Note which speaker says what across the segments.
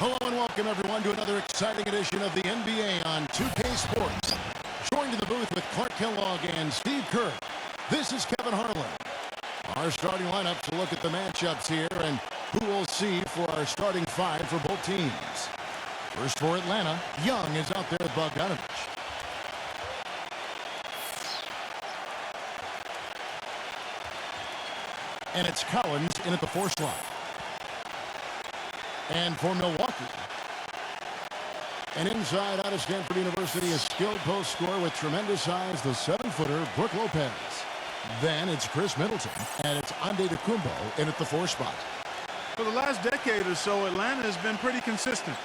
Speaker 1: Hello and welcome everyone to another exciting edition of the NBA on 2K Sports. Joined in the booth with Clark Kellogg and Steve Kerr. This is Kevin Harlan. Our starting lineup to look at the matchups here and who we'll see for our starting five for both teams. First for Atlanta, Young is out there with Bogdanovich. And it's Collins in at the 4 slot. And for Milwaukee, and inside out of Stanford University, a skilled post scorer with tremendous size, the 7-footer, Brook Lopez. Then it's Chris Middleton, and it's Antetokounmpo in at the 4 spot.
Speaker 2: For the last decade or so, Atlanta has been pretty consistent.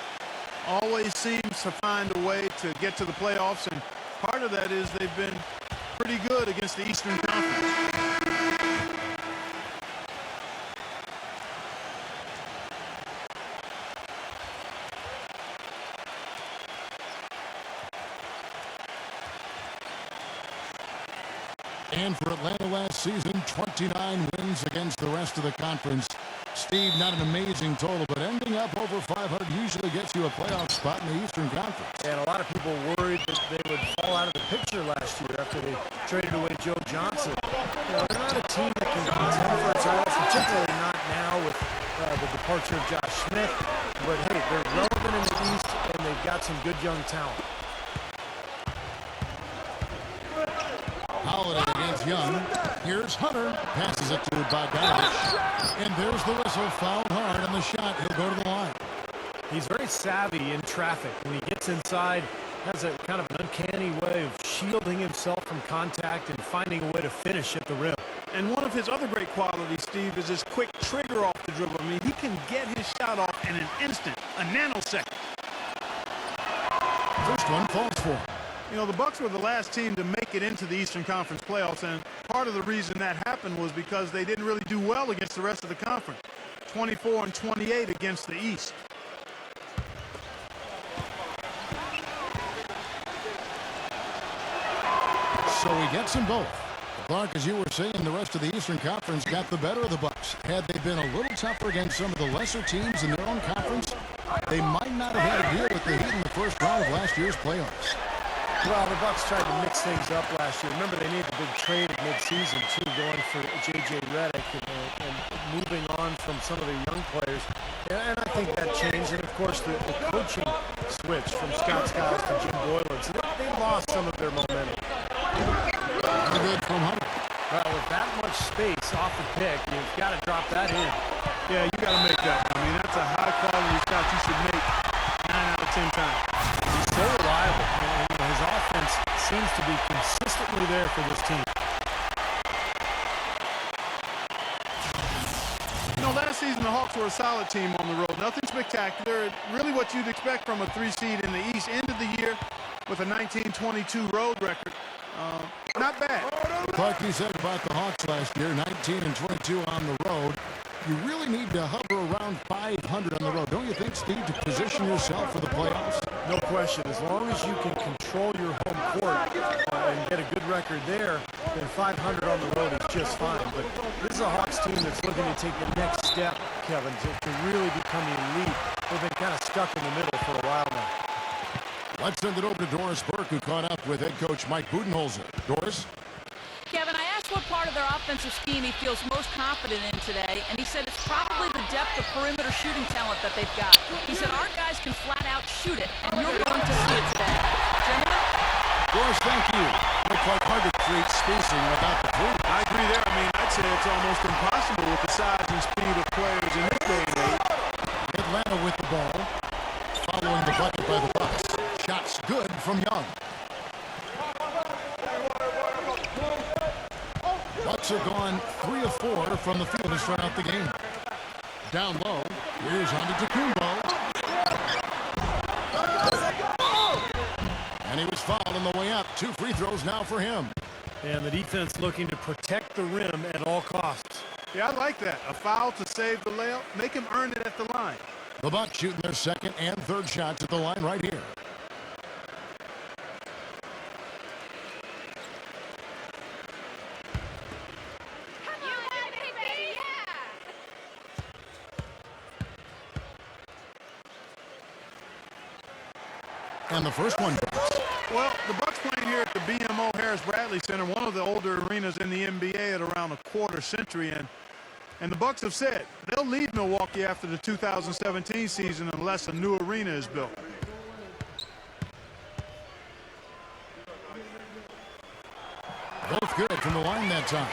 Speaker 2: Always seems to find a way to get to the playoffs, and part of that is they've been pretty good against the Eastern Conference.
Speaker 1: And for Atlanta last season, 29 wins against the rest of the conference. Steve, not an amazing total, but ending up over 500 usually gets you a playoff spot in the Eastern Conference.
Speaker 3: And a lot of people worried that they would fall out of the picture last year after they traded away Joe Johnson. You know, they're not a team that can contend for a title, particularly not now with the departure of Josh Smith. But hey, they're relevant in the East, and they've got some good young talent.
Speaker 1: Holiday against Young. Here's Hunter. Passes it to Bogdanovich. And there's the whistle. Fouled hard on the shot. He'll go to the line.
Speaker 3: He's very savvy in traffic. When he gets inside, has a kind of an uncanny way of shielding himself from contact and finding a way to finish at the rim.
Speaker 2: And one of his other great qualities, Steve, is his quick trigger off the dribble. I mean, he can get his shot off in an instant, a nanosecond.
Speaker 1: First one falls for him.
Speaker 2: You know, the Bucks were the last team to make it into the Eastern Conference playoffs, and part of the reason that happened was because they didn't really do well against the rest of the conference. 24-28 against the East.
Speaker 1: So he gets them both. Clark, as you were saying, the rest of the Eastern Conference got the better of the Bucks. Had they been a little tougher against some of the lesser teams in their own conference, they might not have had to deal with the Heat in the first round of last year's playoffs.
Speaker 3: Well, the Bucks tried to mix things up last year. Remember, they made the big trade at midseason, too, going for J.J. Redick and moving on from some of their young players. And I think that changed. And, of course, the coaching switch from Scott Skiles to Jim Boylan. So they lost some of their momentum.
Speaker 1: Good from Hunter.
Speaker 3: Well, with that much space off the pick, you've got to drop that in.
Speaker 2: Yeah, you got to make that. I mean, that's a high-quality shot you should make 9 out of 10 times.
Speaker 3: He's so reliable. His offense seems to be consistently there for this team.
Speaker 2: You know, last season the Hawks were a solid team on the road. Nothing spectacular. Really what you'd expect from a 3 seed in the East. End of the year with a 19-22 road record. Not bad.
Speaker 1: Clark, you said about the Hawks last year, 19-22 on the road. You really need to hover around 500 on the road. Don't you think, Steve, to position yourself for the playoffs?
Speaker 3: No question. As long as you can control your home court and get a good record there, then 500 on the road is just fine. But this is a Hawks team that's looking to take the next step, Kevin, to really become elite. They've been kind of stuck in the middle for a while now.
Speaker 1: Let's send it over to Doris Burke, who caught up with head coach Mike Budenholzer. Doris?
Speaker 4: Kevin, I asked what part of their offensive scheme he feels most confident in today, and he said it's probably the depth of perimeter shooting talent that they've got. He said our guys can flat out shoot it, and you're going to see it today. Gentlemen?
Speaker 1: Doris, thank you. Looked like hard to create spacing without the three.
Speaker 2: I agree there. I mean, I'd say it's almost impossible with the size and speed of players in this day and age.
Speaker 1: Atlanta with the ball, following the bucket by the Bucks. Shots good from Young. Bucks have gone 3 of 4 from the field to start out the game. Down low, here's Antetokounmpo. And he was fouled on the way up. 2 free throws now for him.
Speaker 3: And the defense looking to protect the rim at all costs.
Speaker 2: Yeah, I like that. A foul to save the layup. Make him earn it at the line.
Speaker 1: The Bucks shooting their second and third shots at the line right here. And the first one drops.
Speaker 2: Well, the Bucks playing here at the BMO Harris Bradley Center, one of the older arenas in the NBA at around a quarter century. And the Bucks have said they'll leave Milwaukee after the 2017 season unless a new arena is built.
Speaker 1: Both good from the line that time.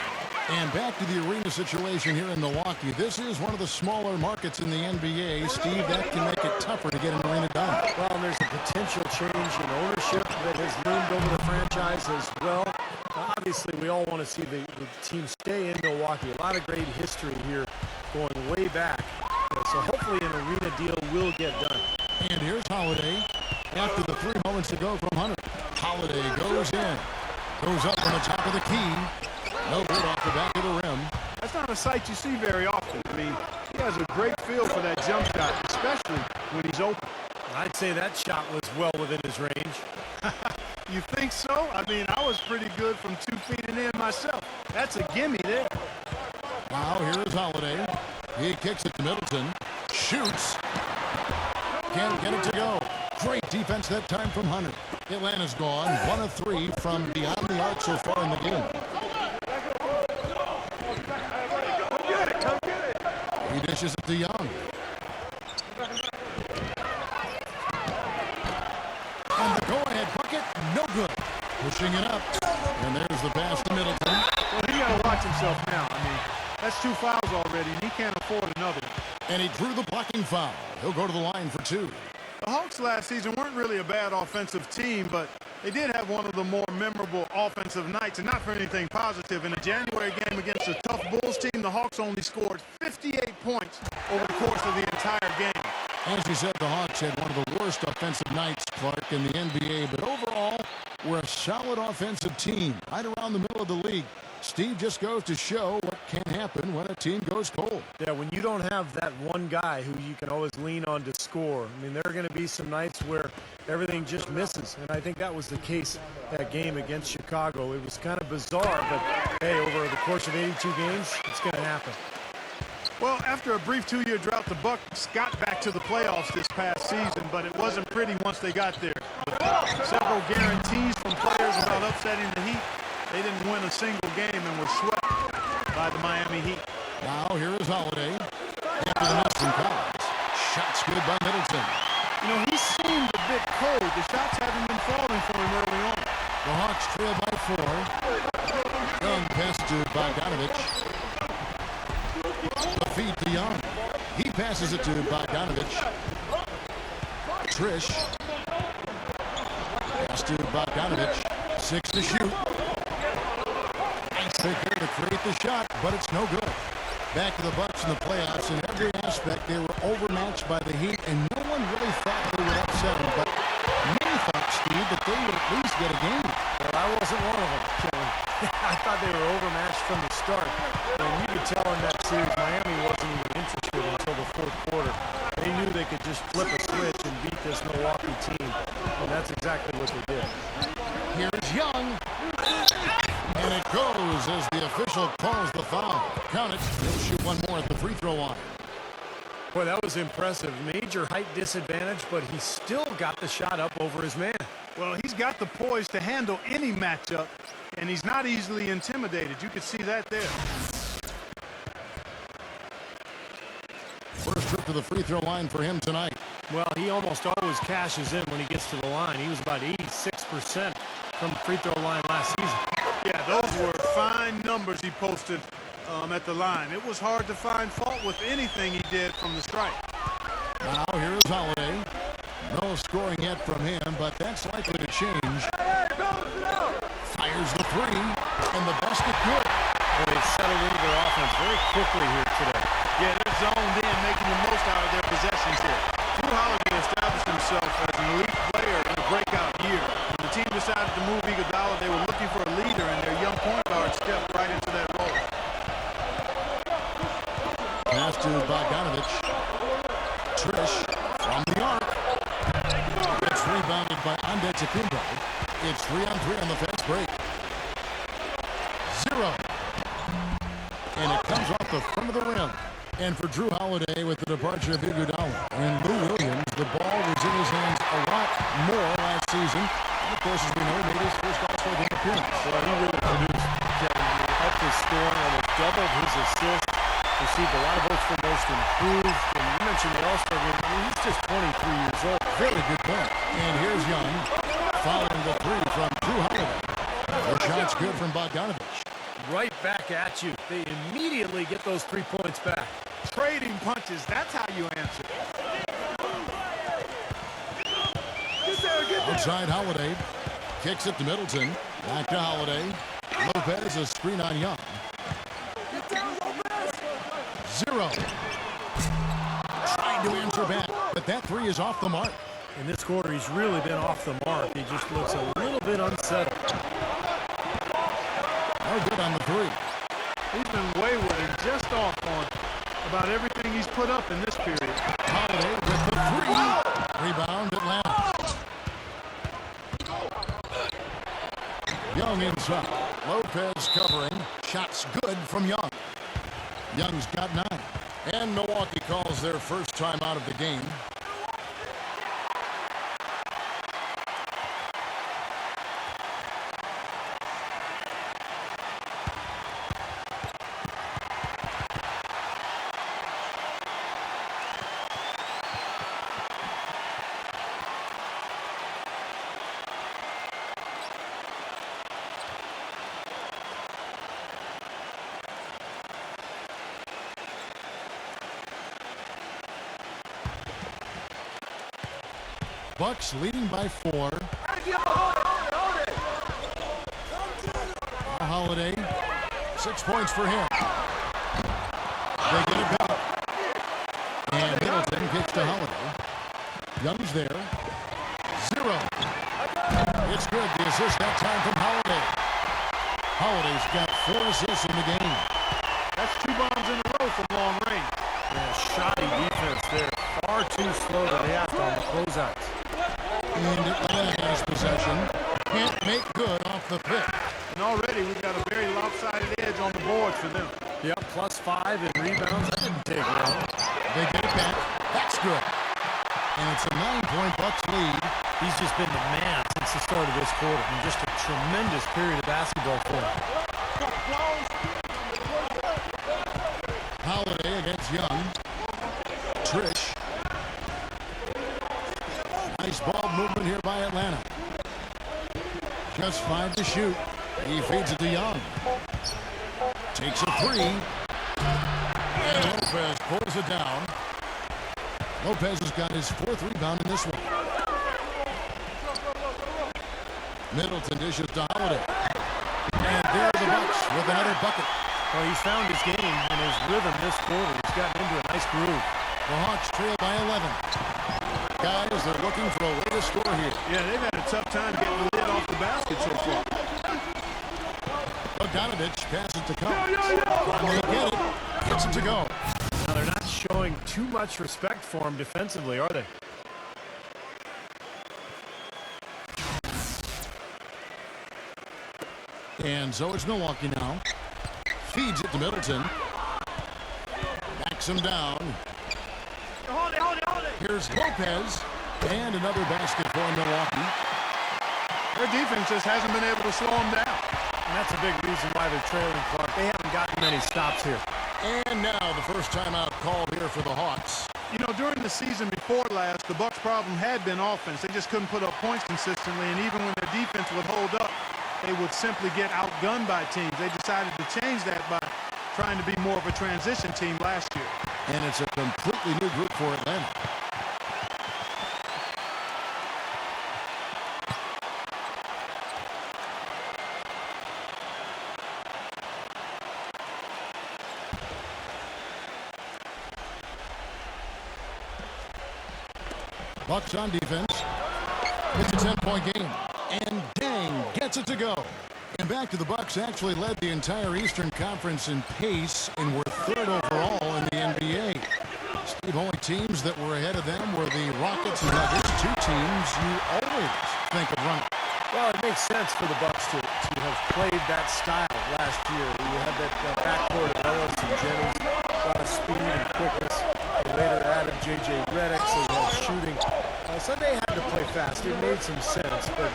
Speaker 1: And back to the arena situation here in Milwaukee. This is one of the smaller markets in the NBA. Steve, that can make it tougher to get an arena done.
Speaker 3: Well, there's a potential change in ownership that has loomed over the franchise as well. Obviously, we all want to see the team stay in Milwaukee. A lot of great history here going way back. So hopefully an arena deal will get done.
Speaker 1: And here's Holiday after the 3 moments to go from Hunter. Holiday goes in. Goes up on the top of the key. No good off the back of the rim.
Speaker 2: That's not a sight you see very often. I mean, he has a great feel for that jump shot, especially when he's open.
Speaker 3: I'd say that shot was well within his range.
Speaker 2: You think so? I mean, I was pretty good from 2 feet and in myself. That's a gimme there.
Speaker 1: Now here is Holiday. He kicks it to Middleton. Shoots. Can't get it to go. Great defense that time from Hunter. Atlanta's gone 1 of 3 from beyond the arc so far in the game. He dishes it to Young. And the go-ahead bucket, no good. Pushing it up. And there's the pass to Middleton.
Speaker 2: Well, he got to watch himself now. I mean, that's 2 fouls already, and he can't afford another.
Speaker 1: And he drew the blocking foul. He'll go to the line for 2.
Speaker 2: The Hawks last season weren't really a bad offensive team, but they did have one of the more memorable offensive nights, and not for anything positive. In a January game against a tough Bulls team, the Hawks only scored 58 points over the course of the entire game.
Speaker 1: As you said, the Hawks had one of the worst offensive nights, Clark, in the NBA, but overall, we're a solid offensive team right around the middle of the league. Steve just goes to show what can happen when a team goes cold.
Speaker 3: Yeah, when you don't have that one guy who you can always lean on to score. I mean, there are going to be some nights where everything just misses, and I think that was the case that game against Chicago. It was kind of bizarre, but hey, over the course of 82 games, it's going to happen.
Speaker 2: Well, after a brief 2-year drought, the Bucks got back to the playoffs this past season, but it wasn't pretty once they got there. With several guarantees from players about upsetting the Heat, they didn't win a single game and were swept by the Miami Heat.
Speaker 1: Now here is Holiday after the miss from Collins. Shots good by Middleton.
Speaker 2: You know, he seemed a bit cold. The shots haven't been falling for him early on.
Speaker 1: The Hawks trail by 4. Young pass to Bogdanovich. The feed to Young. He passes it to Bogdanovich. Trish. Pass to Bogdanovich. 6 to shoot. Nice pick there to create the shot, but it's no good. Back to the Bucks in the playoffs. In every aspect, they were overmatched by the Heat, and no one really thought they would upset them. But many thought, Steve, that they would at least get a game.
Speaker 3: Well, I wasn't one of them, Kevin. I thought they were overmatched from the start. And you could tell in that series, Miami wasn't even interested until the 4th quarter. They knew they could just flip a switch and beat this Milwaukee team, and that's exactly what they did.
Speaker 1: Here's Young. And it goes as the official calls the foul. Count it. He'll shoot one more at the free throw line.
Speaker 3: Boy, that was impressive. Major height disadvantage, but he still got the shot up over his man.
Speaker 2: Well, he's got the poise to handle any matchup, and he's not easily intimidated. You could see that there.
Speaker 1: First trip to the free throw line for him tonight.
Speaker 3: Well, he almost always cashes in when he gets to the line. He was about 86% from the free throw line last season.
Speaker 2: Yeah, those were fine numbers he posted at the line. It was hard to find fault with anything he did from the stripe.
Speaker 1: Now here's Holiday. No scoring yet from him, but that's likely to change. Fires the 3, and the basket good.
Speaker 3: Well, they've settled into their offense very quickly here today.
Speaker 2: Yeah, they're zoned in, making the most out of their possessions here. Drew Holiday established himself as an elite player in a breakout year. When the team decided to move Iguodala, they were looking for a leader, and their young point guard stepped right into that role.
Speaker 1: Pass to Bogdanovich. Trish from the arc. It's rebounded by Antetokounmpo. It's 3-on-3 on the fast break. 0. And it comes off the front of the rim. And for Drew Holiday, with the departure of Iguodala and Lou Williams, the ball was in his hands a lot more last this season. And of course, as we know, made his first All-Star game appearance.
Speaker 3: Well, he really produced, Kevin. He upped his scoring, almost doubled his assists, received a lot of votes for most improved. And you mentioned the All-Star game. I mean, he's just 23 years old.
Speaker 1: Very good point. And here's Young, following the three from Drew Holiday. The shot's good from Bogdanovich.
Speaker 3: Right back at you. They immediately get those 3 points back.
Speaker 2: Trading punches, that's how you answer.
Speaker 1: Outside Holiday. Kicks it to Middleton. Back to Holiday. Lopez, a screen on Young. 0. Trying to answer back, but that three is off the mark.
Speaker 3: In this quarter, he's really been off the mark. He just looks a little bit unsettled.
Speaker 1: No good on the three.
Speaker 2: He's been wayward and just off on about everything he's put up in this period.
Speaker 1: Holiday with the three. Rebound, Atlanta. Young inside. Lopez covering. Shots good from Young. Young's got 9. And Milwaukee calls their first time out of the game. Bucks leading by 4. Holiday, 6 points for him. They get it back. And Middleton kicks to Holiday. Young's there. 0. It's good. The assist that time from Holiday. Holiday's got 4 assists in the game.
Speaker 2: That's 2 bombs in a row from long range.
Speaker 3: Yeah, shoddy defense there. Far too slow to react on the closeouts.
Speaker 1: And Atlanta has possession. Can't make good off the pick.
Speaker 2: And already we've got a very lopsided edge on the board for them.
Speaker 3: Yep, +5 in rebounds. That didn't take long.
Speaker 1: They get it back. That's good. And it's a 9-point Bucks lead.
Speaker 3: He's just been the man since the start of this quarter. And just a tremendous period of basketball for him.
Speaker 1: Holiday against Young. Trish. Nice ball movement here by Atlanta. Just 5 to shoot. He feeds it to Young. Takes a 3. And Lopez pulls it down. Lopez has got his 4th rebound in this one. Middleton dishes to Holiday. And there are the Bucks with another bucket.
Speaker 3: Well, he's found his game and his rhythm this quarter. He's gotten into a nice groove.
Speaker 1: The Hawks trail by 11. Guys, they're looking for a way to score here.
Speaker 2: Yeah, they've had a tough time getting the lid off the basket so far.
Speaker 1: Bogdanovich passes to Combs. They get it. Gets it to go.
Speaker 3: Now, they're not showing too much respect for him defensively, are they?
Speaker 1: And so it's Milwaukee now. Feeds it to Middleton. Backs him down. Here's Lopez. And another basket for Milwaukee.
Speaker 2: Their defense just hasn't been able to slow them down.
Speaker 3: And that's a big reason why they're trailing Clark. They haven't gotten many stops here.
Speaker 1: And now the first timeout called here for the Hawks.
Speaker 2: You know, during the season before last, the Bucks' problem had been offense. They just couldn't put up points consistently, and even when their defense would hold up, they would simply get outgunned by teams. They decided to change that by trying to be more of a transition team last year.
Speaker 1: And it's a completely new group for Atlanta. Bucks on defense. It's a 10-point game. And Dang gets it to go. And back to the Bucks actually led the entire Eastern Conference in pace and were 3rd overall in the NBA. Steve, only teams that were ahead of them were the Rockets and Nuggets, 2 teams you always think of running.
Speaker 3: Well, it makes sense for the Bucks to have played that style last year. You had that backcourt of Ellis and Jennings, a lot of speed and quickness. They later added J.J. Redick, so you had shooting. So they had to play fast. It made some sense, but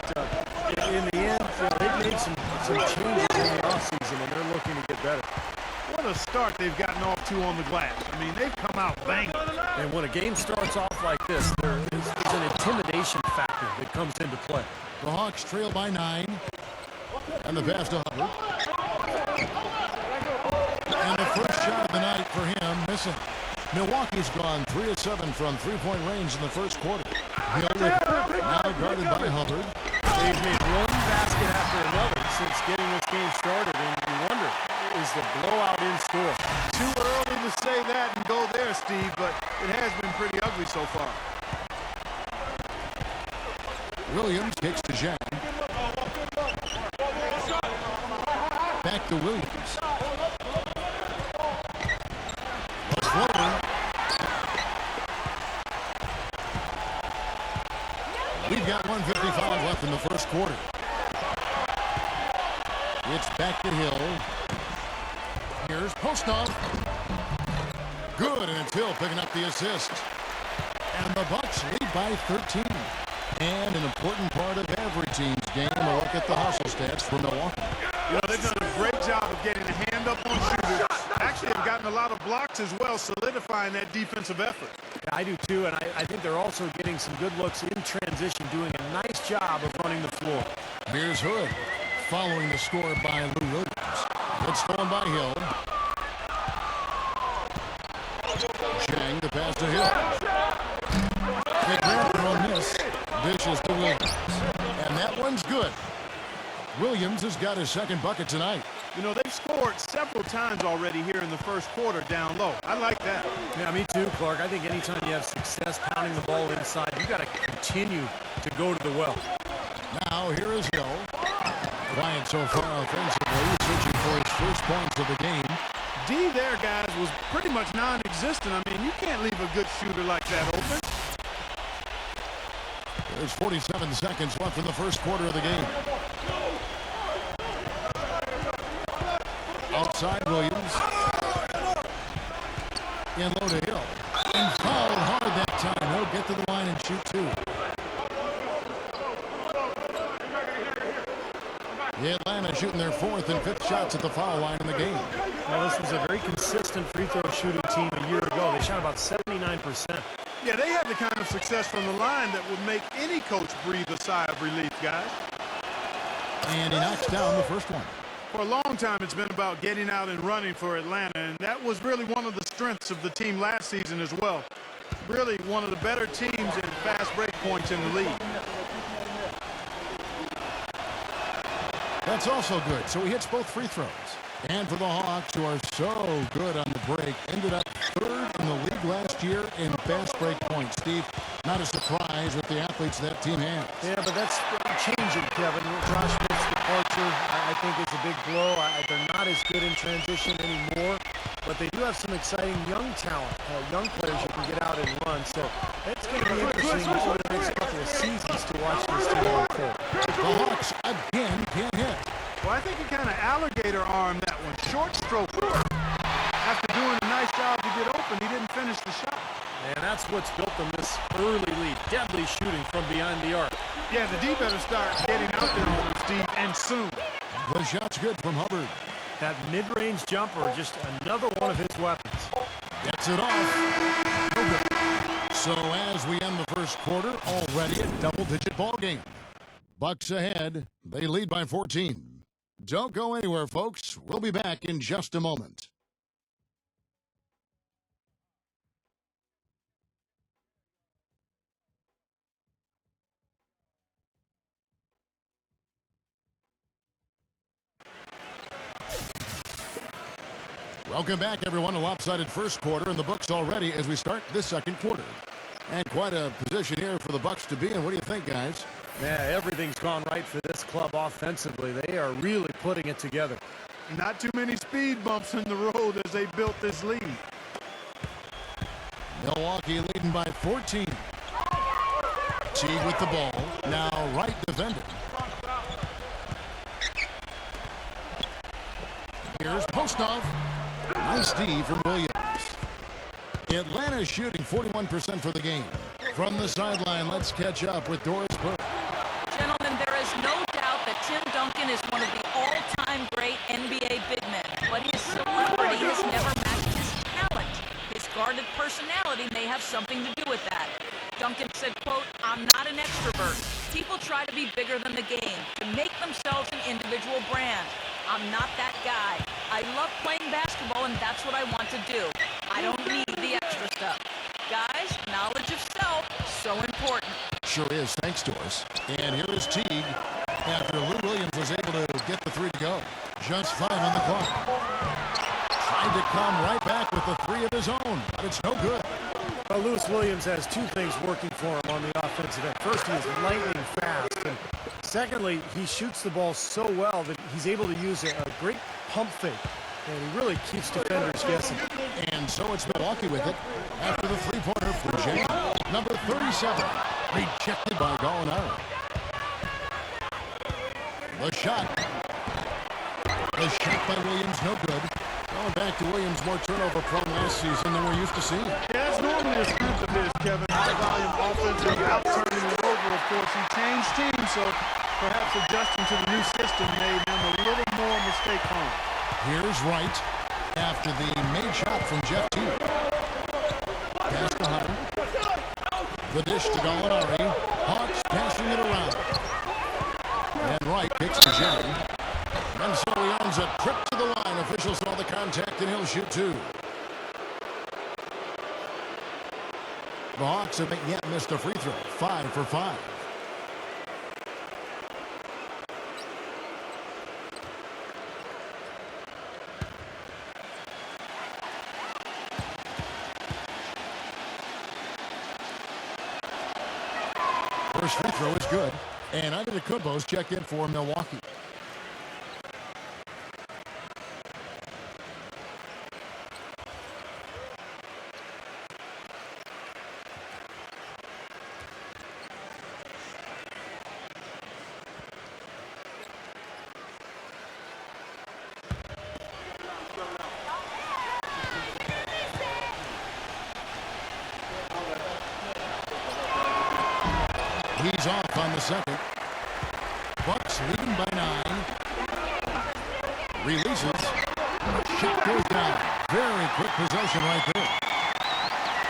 Speaker 3: in the end, they've made some changes in the offseason, and they're looking to get better.
Speaker 2: What a start they've gotten off to on the glass. I mean, they've come out banging.
Speaker 3: And when a game starts off like this, there is an intimidation factor that comes into play.
Speaker 1: The Hawks trail by 9. And the pass to Hubbard. And the first shot of the night for him, missing. Milwaukee's gone 3 of 7 from three-point range in the first quarter. Hill with it. Now guarded by Hubbard.
Speaker 3: They've made one basket after another since getting this game started, and you wonder, is the blowout in store?
Speaker 2: Too early to say that and go there, Steve, but it has been pretty ugly so far.
Speaker 1: Williams kicks to Zhang. Back to Williams. A floater. We've got 1:55 left in the first quarter. It's back to Hill. Here's Postov. Good, and it's Hill picking up the assist. And the Bucks lead by 13. And an important part of every team's game, a look at the hustle stats for Milwaukee.
Speaker 2: You know, they've done a great job of getting a hand up on shooters. Actually, have gotten a lot of blocks as well, solidifying that defensive effort.
Speaker 3: Yeah, I do too, and I think they're also getting some good looks in transition, doing a nice job of running the floor.
Speaker 1: Here's Hood, following the score by Lou Williams. It's stolen by Hill. Zhang, the pass to Hill. They grab it on this. Dishes to Williams. And that one's good. Williams has got his second bucket tonight.
Speaker 2: You know, they've scored several times already here in the first quarter down low. I like that.
Speaker 3: Yeah, me too, Clark. I think anytime you have success pounding the ball inside, you got to continue to go to the well.
Speaker 1: Now, here is Hill. Quiet so far offensively, searching for his first points of the game.
Speaker 2: D there, guys, was pretty much non-existent. I mean, you can't leave a good shooter like that open.
Speaker 1: There's 47 seconds left in the first quarter of the game. Outside Williams. In low to Hill. And fouled hard that time. He'll get to the line and shoot two. The Atlanta shooting their fourth and fifth shots at the foul line in the game.
Speaker 3: Well, this was a very consistent free throw shooting team a year ago. They shot about 79%.
Speaker 2: Yeah, they had the kind of success from the line that would make any coach breathe a sigh of relief, guys.
Speaker 1: And he knocks down the first one.
Speaker 2: For a long time, it's been about getting out and running for Atlanta, and that was really one of the strengths of the team last season as well. Really one of the better teams in fast break points in the league.
Speaker 1: That's also good. So he hits both free throws. And for the Hawks, who are so good on the break, ended up third in the league last year in fast break points. Steve, not a surprise with the athletes that team has.
Speaker 3: Yeah, but that's changing, Kevin. Josh Smith's departure, I think, is a big blow. They're not as good in transition anymore, but they do have some exciting young talent, young players who can get out and run. So it's going to be interesting over the next couple of seasons to watch this team unfold.
Speaker 1: The Hawks again can't hit.
Speaker 2: Well, I think he kind of alligator armed that one. Short stroke. After doing a nice job to get open, he didn't finish the shot.
Speaker 3: And that's what's built them this early lead. Deadly shooting from behind the arc.
Speaker 2: Yeah, the D better start getting out there on the Steve, and soon.
Speaker 1: The shot's good from Hubbard.
Speaker 3: That mid-range jumper, just another one of his weapons.
Speaker 1: Gets it off. No good. So as we end the first quarter, already a double-digit ball game. Bucks ahead. They lead by 14. Don't go anywhere, folks. We'll be back in just a moment. Welcome back, everyone, to lopsided first quarter in the books already as we start this second quarter. And quite a position here for the Bucks to be in. What do you think, guys?
Speaker 3: Yeah, everything's gone right for this club offensively. They are really putting it together.
Speaker 2: Not too many speed bumps in the road as they built this lead.
Speaker 1: Milwaukee leading by 14. Teague with the ball. Now right defender. Here's Postov. Nice D from Williams. Atlanta shooting 41% for the game. From the sideline, let's catch up with Doris Burke.
Speaker 4: Gentlemen, there is no doubt that Tim Duncan is one of the all-time great NBA big men, but his celebrity has never matched his talent. His guarded personality may have something to do with that. Duncan said, quote, "I'm not an extrovert. People try to be bigger than the game, to make themselves an individual brand. I'm not that guy. I love playing basketball, and that's what I want to do. I don't need the extra stuff." Guys, knowledge of self, so important.
Speaker 1: Sure is. Thanks, Doris. And here is Teague after Lou Williams was able to get the three to go. Just 5 on the clock. Trying to come right back with the three of his own, but it's no good.
Speaker 3: Well, Lewis Williams has two things working for him on the offensive end. First, he is lightning fast. And secondly, he shoots the ball so well that he's able to use a great pump fake. And he really keeps defenders guessing.
Speaker 1: And so it's Milwaukee with it after the three-pointer from James. Number 37, rejected by Gallinari. The shot by Williams, no good. Going back to Williams, more turnover prone last season than we're used to seeing.
Speaker 2: Yeah, that's normally the strength of his, Kevin. High-volume offensive, out turning it over. Of course, he changed teams, so perhaps adjusting to the new system made him a little more mistake-prone.
Speaker 1: Here's Wright after the made shot from Jeff Teague. Pass to Hunter. The dish to Gallinari. Hawks passing it around. And Wright kicks to Jennings. And so he earns a trip to the line. Officials saw the contact, and he'll shoot two. The Hawks have yet missed a free throw. 5 for 5. First free throw is good. And Antetokounmpo's checked in for Milwaukee. He's off on the second. Bucks leading by 9. Releases. Shot goes down. Very quick possession right there.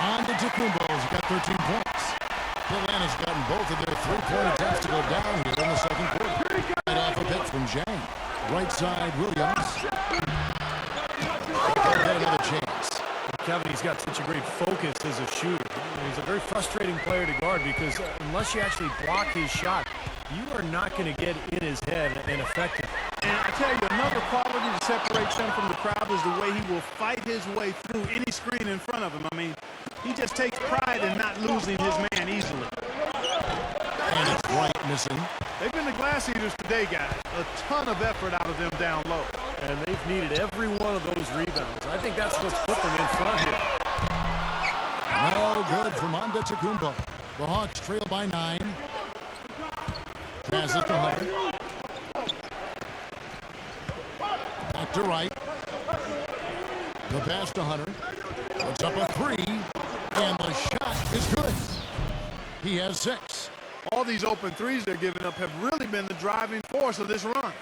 Speaker 1: On to Antetokounmpo's got 13 points. Atlanta's gotten both of their three-point attempts to go down here in the second quarter. Right off a pick from Jang. Right side, Williams. They'll get another chance.
Speaker 3: Kevin, he's got such a great focus as a shooter. He's a very frustrating player to guard because unless you actually block his shot, you are not going to get in his head and affect him.
Speaker 2: And I tell you, another quality that separates him from the crowd is the way he will fight his way through any screen in front of him. I mean, he just takes pride in not losing his man easily.
Speaker 1: And it's Wright missing.
Speaker 2: They've been the glass eaters today, guys. A ton of effort out of them down low.
Speaker 3: And they've needed every one of those rebounds. I think that's what's put them in front here.
Speaker 1: No good from Antetokounmpo. The Hawks trail by 9. Passes to Hunter. Back to Wright. The pass to Hunter. Puts up a 3. And the shot is good. He has 6.
Speaker 2: All these open threes they're giving up have really been the driving force of this run.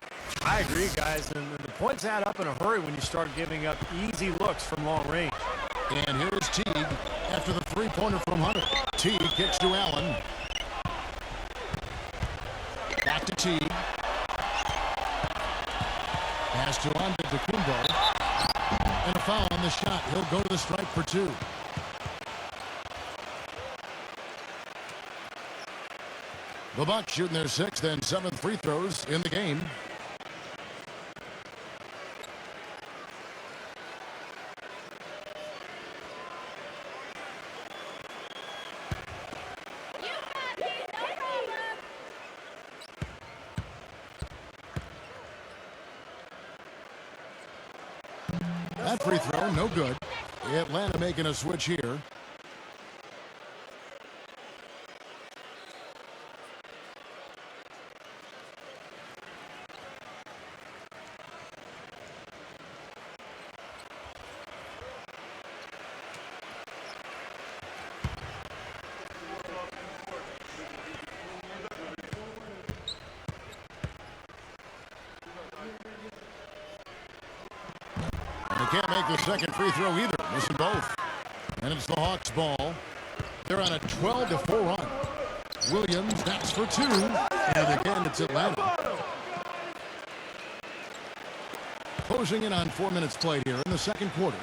Speaker 3: I agree, guys. And the points add up in a hurry when you start giving up easy looks from long range.
Speaker 1: And here is Teague after the three-pointer from Hunter. Teague kicks to Allen. Back to Teague. Pass to Antetokounmpo. And a foul on the shot. He'll go to the stripe for 2. The Bucks shooting their 6th and 7th free throws in the game. That free throw, no good. Atlanta making a switch here. can't make the second free throw either. Missing both. And it's the Hawks' ball. They're on a 12-4 run. Williams, that's for two. And again, it's Atlanta. Closing in on 4 minutes played here in the second quarter.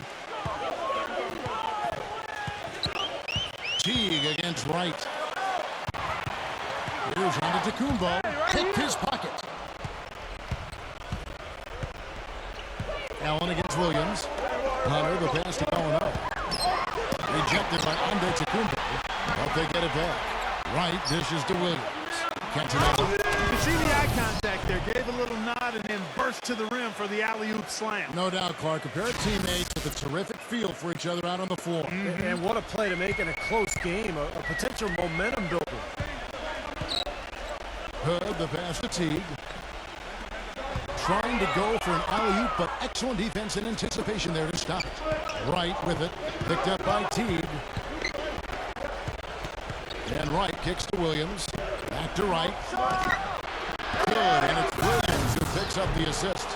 Speaker 1: Teague against Wright. Here's Antetokounmpo. Picked his pocket. Allen against Williams. Hunter, the pass to Gallinari. Rejected by Antetokounmpo. But they get it back. Wright dishes to Williams. Cantonello.
Speaker 2: You can see the eye contact there. Gave a little nod and then burst to the rim for the alley-oop slam.
Speaker 1: No doubt, Clark. A pair of teammates with a terrific feel for each other out on the floor.
Speaker 3: And what a play to make in a close game. A potential momentum builder.
Speaker 1: Hood, the pass to Teague. Trying to go for an alley-oop, but excellent defense and anticipation there to stop it. Wright with it. Picked up by Teague. And Wright kicks to Williams. Back to Wright. Good, and it's Williams who picks up the assist.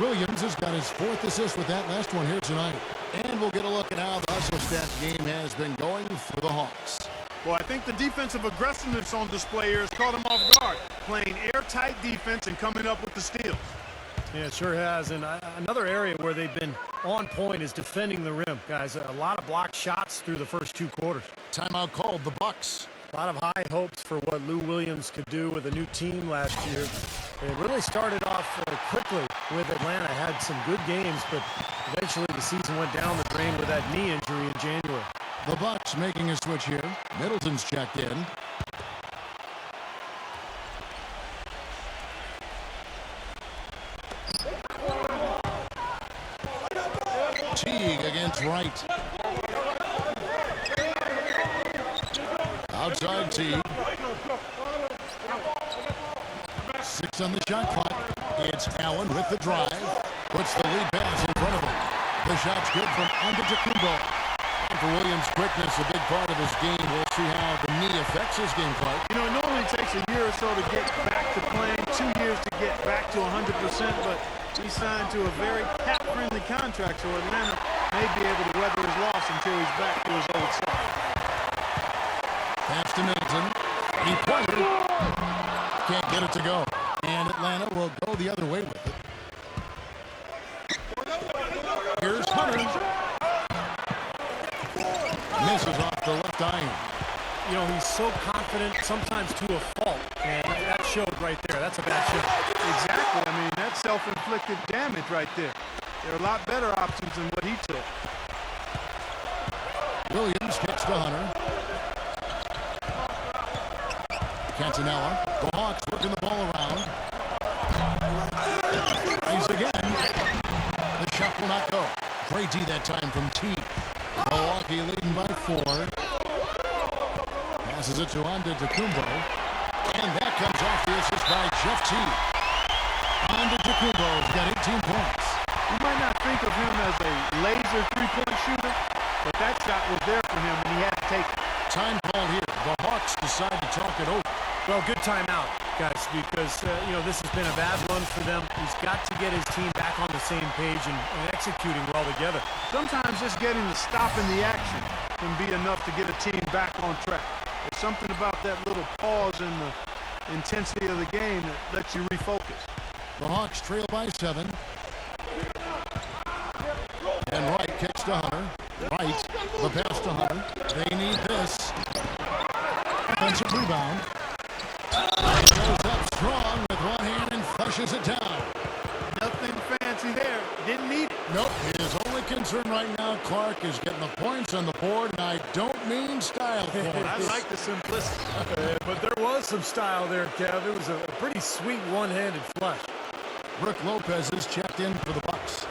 Speaker 1: Williams has got his 4th assist with that last one here tonight. And we'll get a look at how the hustle stat game has been going for the Hawks.
Speaker 2: Well, I think the defensive aggressiveness on display here has caught him off guard. Playing airtight defense and coming up with the steals.
Speaker 3: Yeah, it sure has. And another area where they've been on point is defending the rim. Guys, a lot of blocked shots through the first 2 quarters.
Speaker 1: Timeout called, the Bucks.
Speaker 3: A lot of high hopes for what Lou Williams could do with a new team last year. It really started off quickly with Atlanta. Had some good games, but eventually the season went down the drain with that knee injury in January.
Speaker 1: The Bucks making a switch here. Middleton's checked in. Teague against Wright. Outside Teague. 6 on the shot clock. It's Allen with the drive. Puts the lead pass in front of him. The shot's good from Antetokounmpo. And for Williams' quickness, a big part of his game. We'll see how the knee affects his game, Clark.
Speaker 2: You know, it normally takes a year or so to get back to playing, 2 years to get back to 100%, but he signed to a very cap-friendly contract, so Atlanta may be able to weather his loss until he's back to his old self.
Speaker 1: Pass to Middleton. He pointed. Can't get it to go. And Atlanta will go the other way with it. Here's Hunter. Misses off the left iron.
Speaker 3: You know, he's so confident, sometimes to a fault. And that showed right there. That's a bad shot.
Speaker 2: Exactly. I mean, that's self-inflicted damage right there. There are a lot better options than what he took.
Speaker 1: Williams kicks to Hunter. Cantonella. The Hawks working the ball around. He's again. The shot will not go. Great D that time from T. Milwaukee leading by 4. Passes it to Antetokounmpo. And that comes off the assist by Jeff T. Antetokounmpo's got 18 points.
Speaker 2: You might not think of him as a laser three-point shooter, but that shot was there for him, and he had to take it.
Speaker 1: Time called here. The Hawks decide to talk it over.
Speaker 3: Well, good timeout, guys, because, you know, this has been a bad run for them. He's got to get his team back on the same page and executing well together.
Speaker 2: Sometimes just getting the stop in the action can be enough to get a team back on track. There's something about that little pause in the intensity of the game that lets you refocus.
Speaker 1: The Hawks trail by 7. And Wright kicks to Hunter. Wright, the pass to Hunter. They need this. Offensive rebound. He goes up strong with one hand and flushes it down.
Speaker 2: Nothing fancy there. Didn't need it.
Speaker 1: Nope. His only concern right now, Clark, is getting the points on the board, and I don't mean style points.
Speaker 2: I like the simplicity.
Speaker 3: But there was some style there, Kev. It was a pretty sweet one-handed flush.
Speaker 1: Brook Lopez is checked in for the Bucks.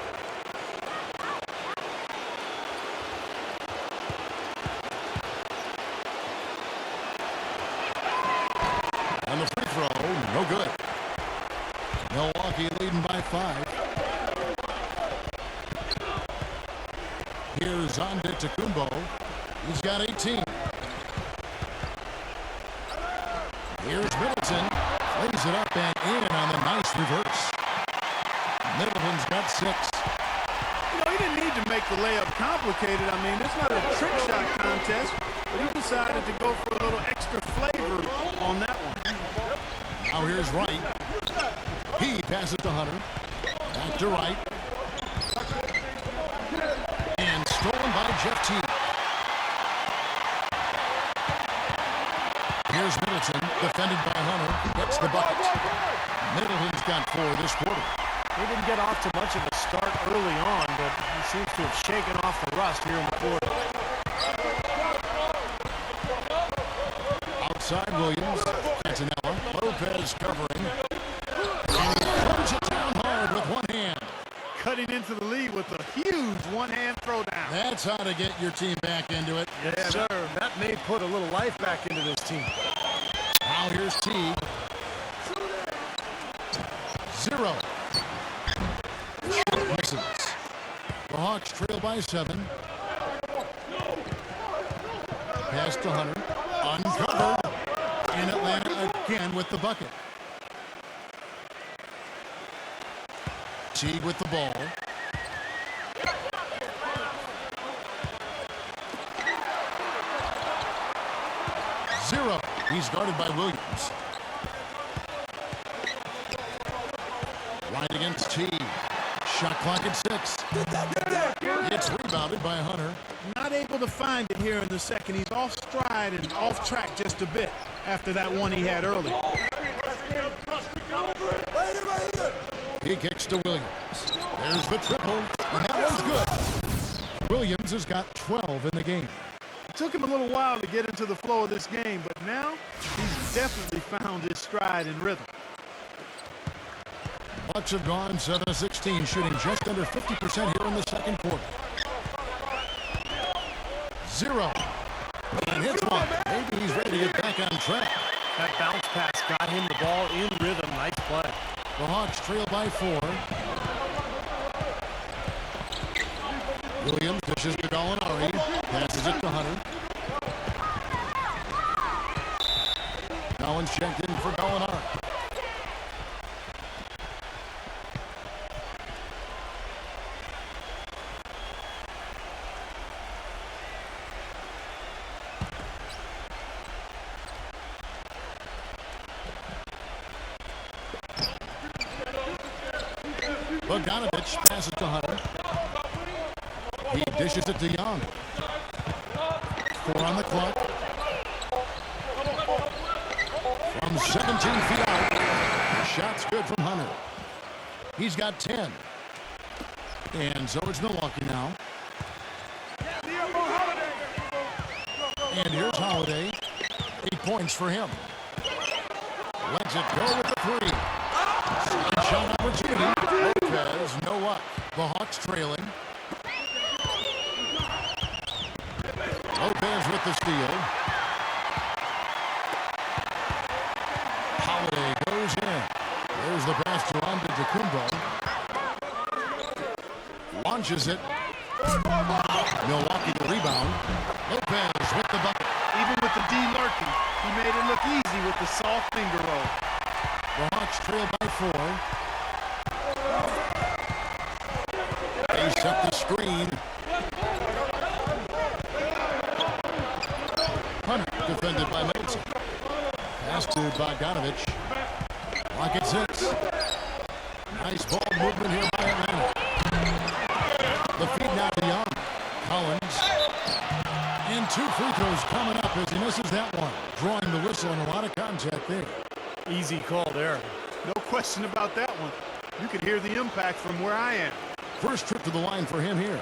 Speaker 1: And the free throw, no good. Milwaukee leading by 5. Here's Antetokounmpo. He's got 18. Here's Middleton. Lays it up and in on the nice reverse. Middleton's got 6.
Speaker 2: know, he didn't need to make the layup complicated. I mean, it's not a trick shot contest, but he decided to go for a little extra flavor on that one.
Speaker 1: Now here's Wright. He passes to Hunter. Back to Wright. And stolen by Jeff Teague. Here's Middleton, defended by Hunter. Gets the bucket. Middleton's got 4 this quarter.
Speaker 3: He didn't get off to much of a start early on, but he seems to have shaken off the rust here in the quarter.
Speaker 1: Outside Williams. Cantonella. Lopez covering. And he throws it down hard with one hand.
Speaker 2: Cutting into the lead with a huge one-hand throwdown.
Speaker 1: That's how to get your team back into it.
Speaker 3: Yes, sir. That may put a little life back into this team.
Speaker 1: Now here's Teague. 0. Misses. The Hawks trail by 7. Pass to Hunter. Uncovered. And Atlanta again with the bucket. Teague with the ball. Zero. He's guarded by Williams. Right against Teague. Shot clock at 6. It's rebounded by Hunter.
Speaker 2: Not able to find it here in the second. He's off stride and off track just a bit after that one he had early.
Speaker 1: He kicks to Williams. There's the triple, and that one's good. Williams has got 12 in the game.
Speaker 2: It took him a little while to get into the flow of this game, but now he's definitely found his stride and rhythm.
Speaker 1: Bucks have gone 7 of 16, shooting just under 50% here in the second quarter. 0. And hits one. Maybe he's ready to get back on track.
Speaker 3: That bounce pass got him the ball in rhythm. Nice play.
Speaker 1: The Hawks trail by 4. Williams dishes to Gallinari. Passes it to Hunter. Collins checked in for Gallinari. Bogdanovich passes to Hunter. He dishes it to Young. 4 on the clock. From 17 feet out. The shot's good from Hunter. He's got 10. And so it's Milwaukee now. And here's Holiday. 8 points for him. Lets it go with the 3. Shot opportunity. Lopez, no luck. The Hawks trailing. Lopez with the steal. Holiday goes in. There's the pass to Antetokounmpo. Launches it. Milwaukee the rebound. Lopez with the bucket.
Speaker 2: Even with the D lurking, he made it look easy with the soft finger roll.
Speaker 1: The Hawks trail by 4. They set the screen. Hunter defended by Middleton. Pass to Bogdanovich. Clock at 6. Nice ball movement here by Atlanta. The feed now to Young. Collins. And 2 free throws coming up as he misses that one. Drawing the whistle and a lot of contact there.
Speaker 3: Easy call there.
Speaker 2: No question about that one. You could hear the impact from where I am.
Speaker 1: First trip to the line for him here.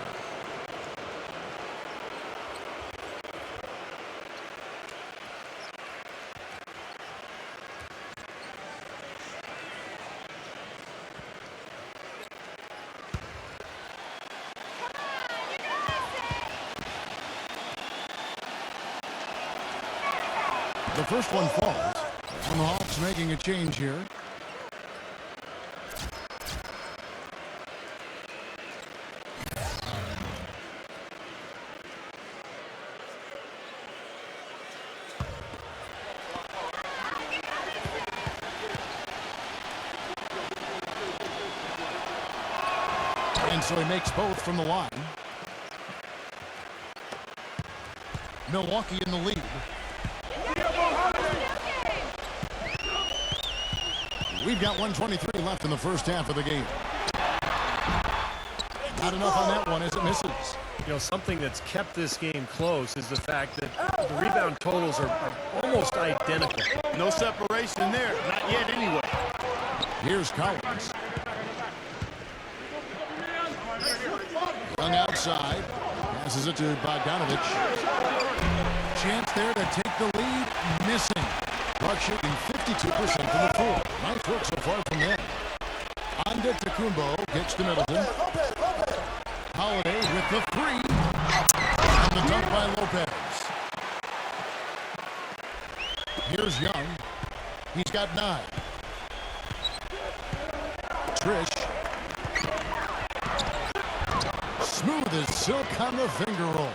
Speaker 1: The first one falls. And the Hawks making a change here. And And so he makes both from the line. Milwaukee in the lead. We've got 1:23 left in the first half of the game. Not enough on that one as it misses.
Speaker 3: You know, something that's kept this game close is the fact that the rebound totals are almost identical.
Speaker 2: No separation there. Not yet anyway.
Speaker 1: Here's Collins. Young outside. Passes it to Bogdanovich. Chance there to take the lead. Missing. Buck shooting 52% from the floor. Nice work so far from them. Antetokounmpo gets to Middleton. Holiday with the three. And the dunk by Lopez. Here's Young. He's got 9. Trish. Smooth as silk on the finger roll.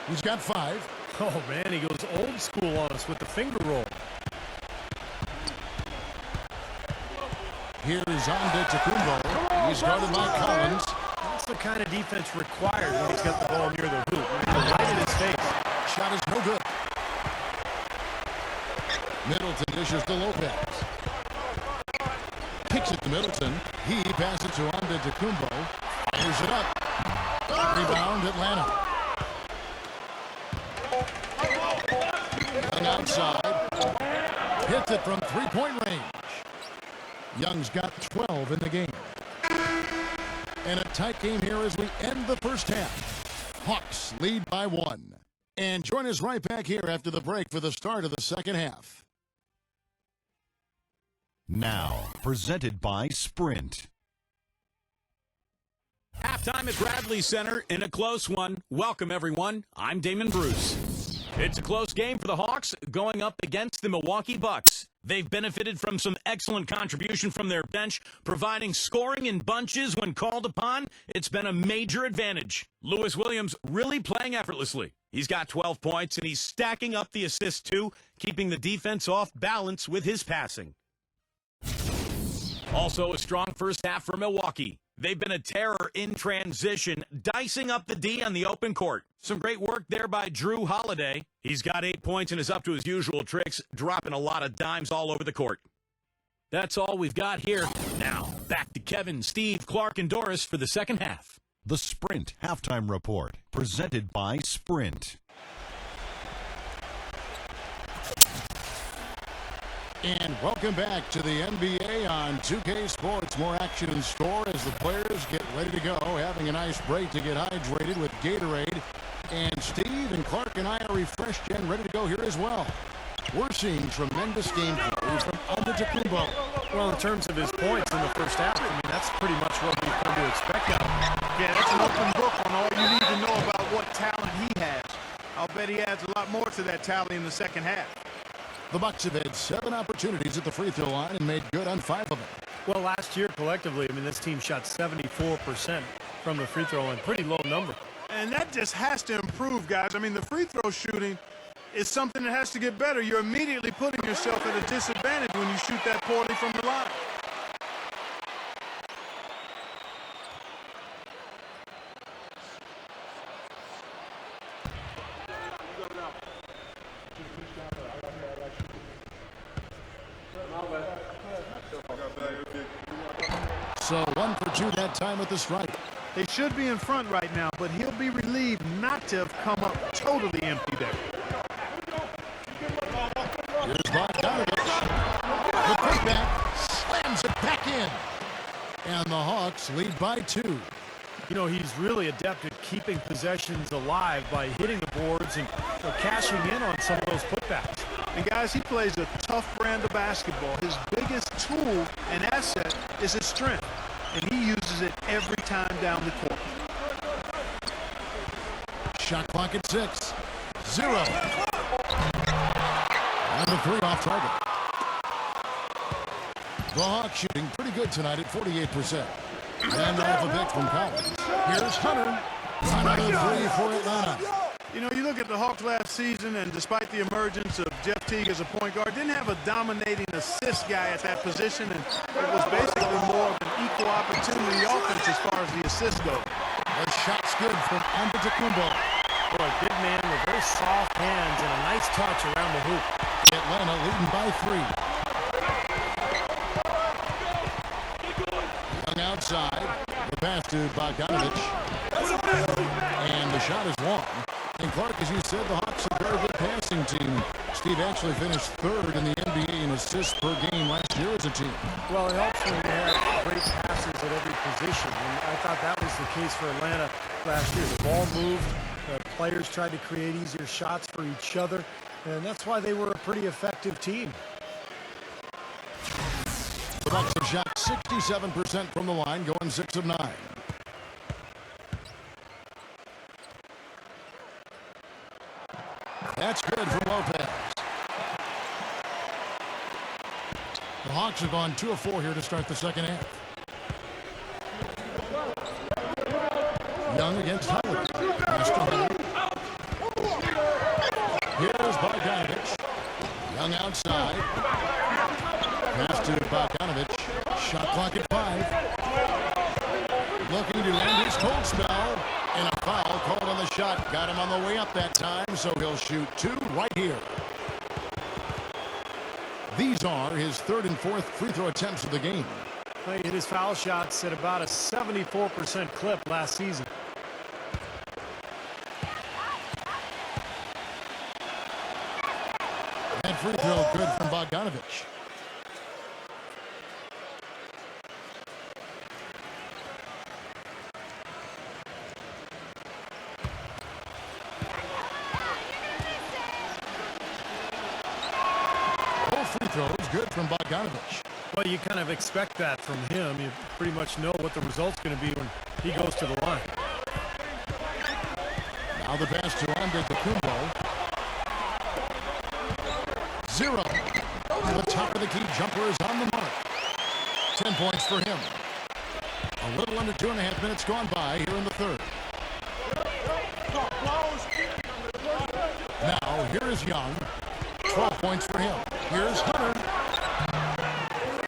Speaker 1: He's got 5.
Speaker 3: Oh, man, he goes old school on us with the finger roll.
Speaker 1: Here's Antetokounmpo. He's guarded by Collins.
Speaker 3: That's the kind of defense required when he's got the ball near the hoop. Right in his face.
Speaker 1: Shot is no good. Middleton dishes to Lopez. Kicks it to Middleton. He passes it to Antetokounmpo. Fires it up. Rebound Atlanta. Young outside. Hits it from three-point range. Young's got 12 in the game. And a tight game here as we end the first half. Hawks lead by 1. And join us right back here after the break for the start of the second half.
Speaker 5: Now, presented by Sprint.
Speaker 6: Halftime at Bradley Center in a close one. Welcome, everyone. I'm Damon Bruce. It's a close game for the Hawks going up against the Milwaukee Bucks. They've benefited from some excellent contribution from their bench, providing scoring in bunches when called upon. It's been a major advantage. Lewis Williams really playing effortlessly. He's got 12 points, and he's stacking up the assists, too, keeping the defense off balance with his passing. Also a strong first half for Milwaukee. They've been a terror in transition, dicing up the D on the open court. Some great work there by Drew Holiday. He's got 8 points and is up to his usual tricks, dropping a lot of dimes all over the court. That's all we've got here. Now, back to Kevin, Steve, Clark, and Doris for the second half.
Speaker 5: The Sprint Halftime Report, presented by Sprint.
Speaker 1: And welcome back to the NBA on 2K Sports. More action in store as the players get ready to go. Having a nice break to get hydrated with Gatorade. And Steve and Clark and I are refreshed and ready to go here as well. We're seeing tremendous game play from Antetokounmpo.
Speaker 3: Well, in terms of his points in the first half, I mean, that's pretty much what we've come to expect out of him.
Speaker 2: Yeah, that's an open book on all you need to know about what talent he has. I'll bet he adds a lot more to that tally in the second half.
Speaker 1: The Bucks have had 7 opportunities at the free throw line and made good on 5 of them.
Speaker 3: Well, last year, collectively, I mean, this team shot 74% from the free throw line. Pretty low number.
Speaker 2: And that just has to improve, guys. I mean, the free throw shooting is something that has to get better. You're immediately putting yourself at a disadvantage when you shoot that poorly from the line.
Speaker 1: So 1 for 2 that time at the stripe.
Speaker 2: They should be in front right now, but he'll be relieved not to have come up totally empty there.
Speaker 1: Here's Bogdanovich. The putback slams it back in. And the Hawks lead by 2.
Speaker 3: You know, he's really adept at keeping possessions alive by hitting the boards and cashing in on some of those putbacks.
Speaker 2: And guys, he plays a tough brand of basketball. His biggest tool and asset is his strength, and he uses it every time down the court.
Speaker 1: Shot clock at 6. 0. And the 3 off target. The Hawks shooting pretty good tonight at 48%. And off a pick from Collins. Here's Hunter. Another 3 for Atlanta.
Speaker 2: You know, you look at the Hawks last season, and despite the emergence of Jeff Teague as a point guard, didn't have a dominating assist guy at that position, and it was basically more of an equal opportunity offense as far as the assists go.
Speaker 1: The shot's good from Antetokounmpo.
Speaker 3: Boy, big man with very soft hands and a nice touch around the hoop.
Speaker 1: Atlanta leading by 3. Young outside. The pass to Bogdanovich. And the shot is long. And Clark, as you said, the Hawks are a very good passing team. Steve actually finished 3rd in the NBA in assists per game last year as a team.
Speaker 3: Well, it helps when you have great passes at every position. And I thought that was the case for Atlanta last year. The ball moved. Players tried to create easier shots for each other. And that's why they were a pretty effective team.
Speaker 1: The Bucks have shot 67% from the line, going 6 of 9. That's good for Lopez. The Hawks have gone 2 of 4 here to start the second half. Young against Howard. Here's Bogdanovich. Young outside. Pass to Bogdanovich. Shot clock at 5. Looking to end his cold spell. And a foul called on the shot. Got him on the way up that time, so he'll shoot 2 right here. These are his 3rd and 4th free throw attempts of the game.
Speaker 3: He hit his foul shots at about a 74% clip last season.
Speaker 1: That free throw good from Bogdanovich. Free throws good from Bogdanovich.
Speaker 3: Well, you kind of expect that from him. You pretty much know what the result's going to be when he goes to the line.
Speaker 1: Now the pass to Antetokounmpo. 0. The top of the key jumper is on the mark. 10 points for him. A little under 2.5 minutes gone by here in the 3rd. Now here is Young. 12 points for him. Here's Hunter.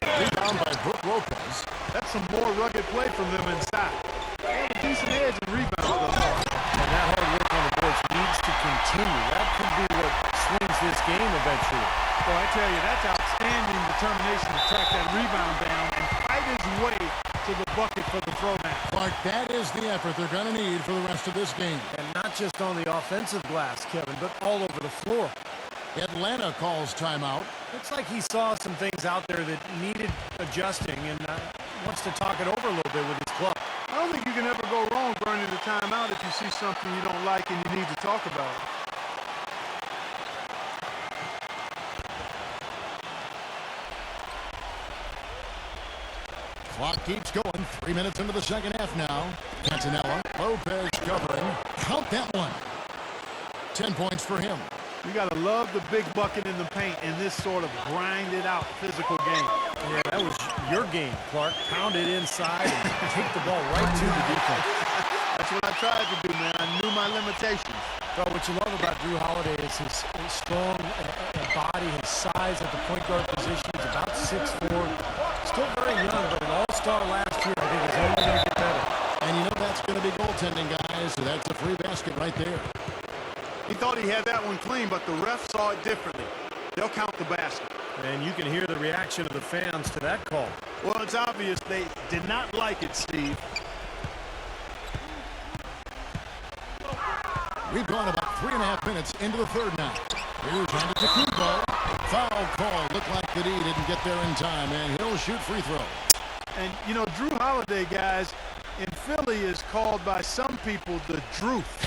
Speaker 1: Rebound by Brook Lopez.
Speaker 2: That's some more rugged play from them inside. They have a decent edge and rebound.
Speaker 3: And that hard work on the boards needs to continue. That could be what swings this game eventually.
Speaker 2: Well, I tell you, that's outstanding determination to track that rebound down and fight his way to the bucket for the throwdown.
Speaker 1: Clark, that is the effort they're going to need for the rest of this game.
Speaker 3: And not just on the offensive glass, Kevin, but all over the floor.
Speaker 1: Atlanta calls timeout.
Speaker 3: Looks like he saw some things out there that needed adjusting and wants to talk it over a little bit with his club.
Speaker 2: I don't think you can ever go wrong burning the timeout if you see something you don't like and you need to talk about it.
Speaker 1: Clock keeps going. 3 minutes into the second half now. Cantanella. Lopez covering. Count that one. 10 points for him.
Speaker 2: You got to love the big bucket in the paint in this sort of grinded-out physical game.
Speaker 3: Yeah, that was your game, Clark. Pound it inside and take the ball right to the defense.
Speaker 2: That's what I tried to do, man. I knew my limitations.
Speaker 3: Well, what you love about Drew Holiday is his strong body, his size at the point guard position. He's about 6'4". Still very young, but an all-star last year. I think he's only going to get better.
Speaker 1: And you know that's going to be goaltending, guys. So that's a free basket right there.
Speaker 2: He thought he had that one clean, but the ref saw it differently. They'll count the basket.
Speaker 3: And you can hear the reaction of the fans to that call.
Speaker 2: Well, it's obvious they did not like it, Steve.
Speaker 1: We've gone about 3.5 minutes into the 3rd now. Here's Antetokounmpo. Foul call. Looked like that he didn't get there in time, and he'll shoot free throw.
Speaker 2: And, you know, Drew Holiday, guys, in Philly is called by some people the Druth.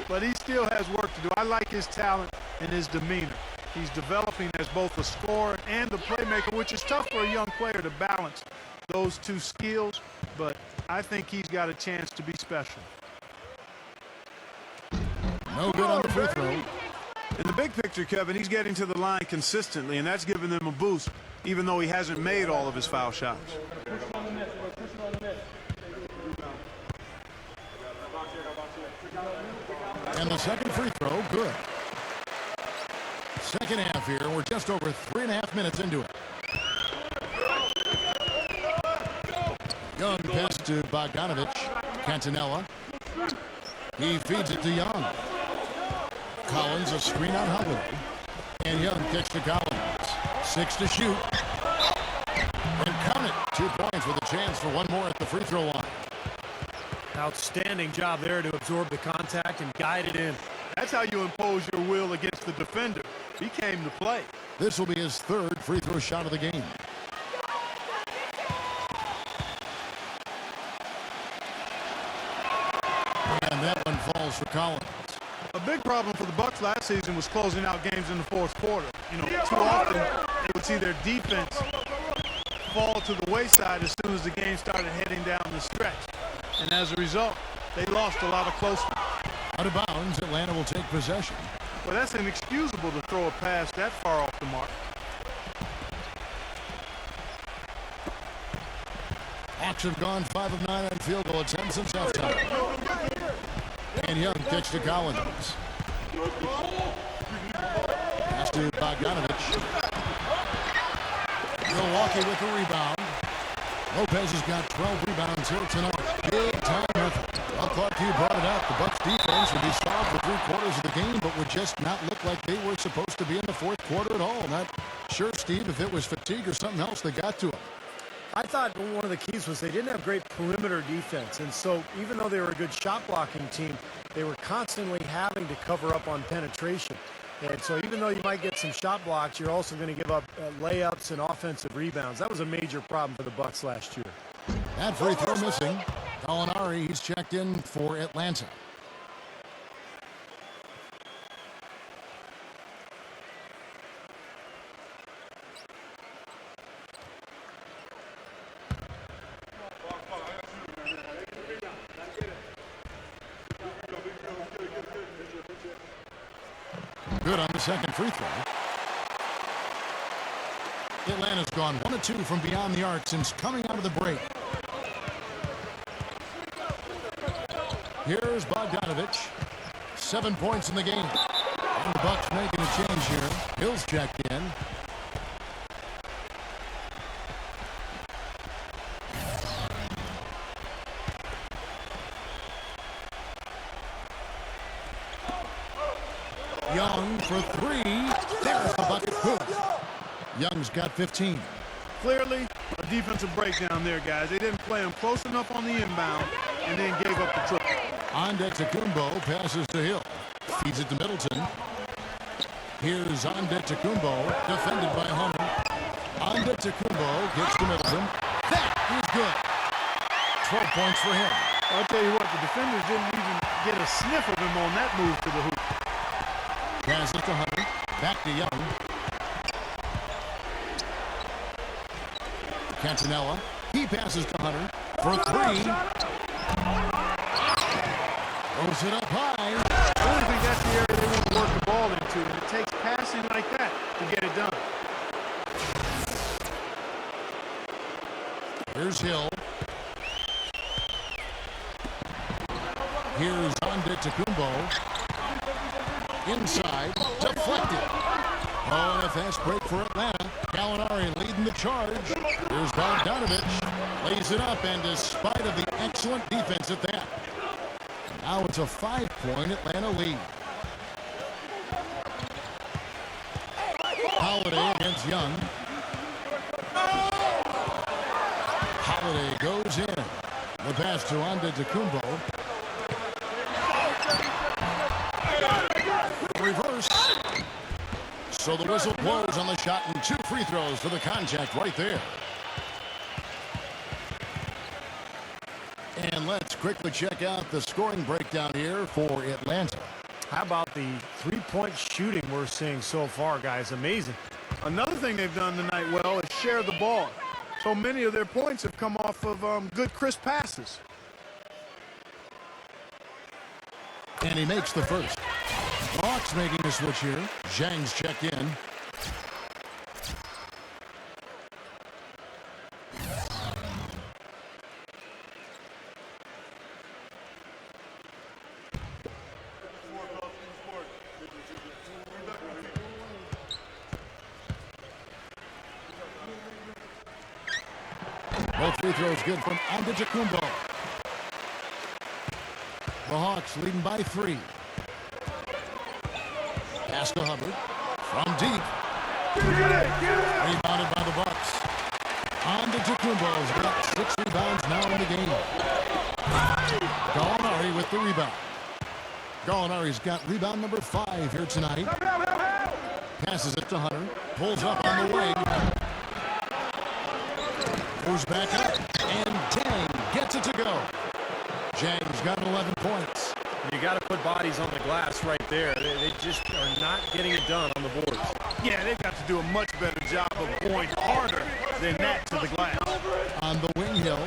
Speaker 2: But he still has work to do. I like his talent and his demeanor. He's developing as both a scorer and a playmaker, which is tough for a young player to balance those two skills. But I think he's got a chance to be special.
Speaker 1: No good on the free throw.
Speaker 2: In the big picture, Kevin, he's getting to the line consistently, and that's giving them a boost, even though he hasn't made all of his foul shots.
Speaker 1: And the second free throw, good. Second half here, we're just over 3.5 minutes into it. Young pass to Bogdanovich. Cantanella. He feeds it to Young. Collins, a screen on Holiday. And Young kicks to Collins. 6 to shoot. And count it. 2 points with a chance for one more at the free throw line.
Speaker 3: Outstanding job there to absorb the contact and guide it in.
Speaker 2: That's how you impose your will against the defender. He came to play.
Speaker 1: This will be his 3rd free throw shot of the game. And that one falls for Collins.
Speaker 2: A big problem for the Bucks last season was closing out games in the 4th quarter. You know, too often they would see their defense fall to the wayside as soon as the game started heading down the stretch. And as a result, they lost a lot of close ones.
Speaker 1: Out of bounds, Atlanta will take possession.
Speaker 2: Well, that's inexcusable to throw a pass that far off the mark.
Speaker 1: Hawks have gone 5 of 9 on field goal attempts since halftime. And Young kicks to Collins. Pass to Bogdanovich. Milwaukee with the rebound. Lopez has got 12 rebounds here tonight. Big time effort. Well, Clark, you brought it up. The Bucks defense would be solid for 3/4 of the game, but would just not look like they were supposed to be in the 4th quarter at all. Not sure, Steve, if it was fatigue or something else that got to them.
Speaker 3: I thought one of the keys was they didn't have great perimeter defense. And so even though they were a good shot blocking team, they were constantly having to cover up on penetration. And so even though you might get some shot blocks, you're also going to give up layups and offensive rebounds. That was a major problem for the Bucks last year.
Speaker 1: That free throw missing. Gallinari, he's checked in for Atlanta. Good on the second free throw. Atlanta's gone 1 of 2 from beyond the arc since coming out of the break. Here's Bogdanovich. 7 points in the game. And the Bucks making a change here. Hill's checked in. Young for 3. There's the bucket. Good. Young's got 15.
Speaker 2: Clearly, a defensive breakdown there, guys. They didn't play him close enough on the inbound and then gave up the triple.
Speaker 1: Antetokounmpo passes to Hill. Feeds it to Middleton. Here's Antetokounmpo, defended by Hunter. Antetokounmpo gets to Middleton. That is good. 12 points for him.
Speaker 2: I'll tell you what, the defenders didn't even get a sniff of him on that move to the hoop.
Speaker 1: Passes to Hunter. Back to Young. Cantanella. He passes to Hunter for 3. Throws it up high.
Speaker 2: I really think that's the area they want to work the ball into, and it takes passing like that to get it done.
Speaker 1: Here's Hill. Here's Antetokounmpo. Inside, deflected. Oh, and a fast break for Atlanta. Gallinari leading the charge. Here's Bogdanovich. Lays it up, and despite of the excellent defense at that, now it's a 5-point Atlanta lead. Holiday against Young. Holiday goes in. The pass to Antetokounmpo. Reverse. So the whistle blows on the shot, and 2 free throws for the contact right there. And let's quickly check out the scoring breakdown here for Atlanta.
Speaker 3: How about the three-point shooting we're seeing so far, guys? Amazing.
Speaker 2: Another thing they've done tonight well is share the ball. So many of their points have come off of good, crisp passes.
Speaker 1: And he makes the first. Hawks making a switch here. Zhang's checked in. Both free throws good from Antetokounmpo. The Hawks leading by 3. Pass to Hubbard. From deep. Rebounded by the Bucks. Antetokounmpo's got 6 rebounds now in the game. Gallinari with the rebound. Gallinari's got rebound number 5 here tonight. Passes it to Hunter. Pulls up on the wing. Moves back up. And Tang gets it to go. Jang's got 11 points.
Speaker 3: You got to put bodies on the glass right there. They just are not getting it done on the boards.
Speaker 2: Yeah, they've got to do a much better job of going harder than that to the glass.
Speaker 1: On the wing, Hill.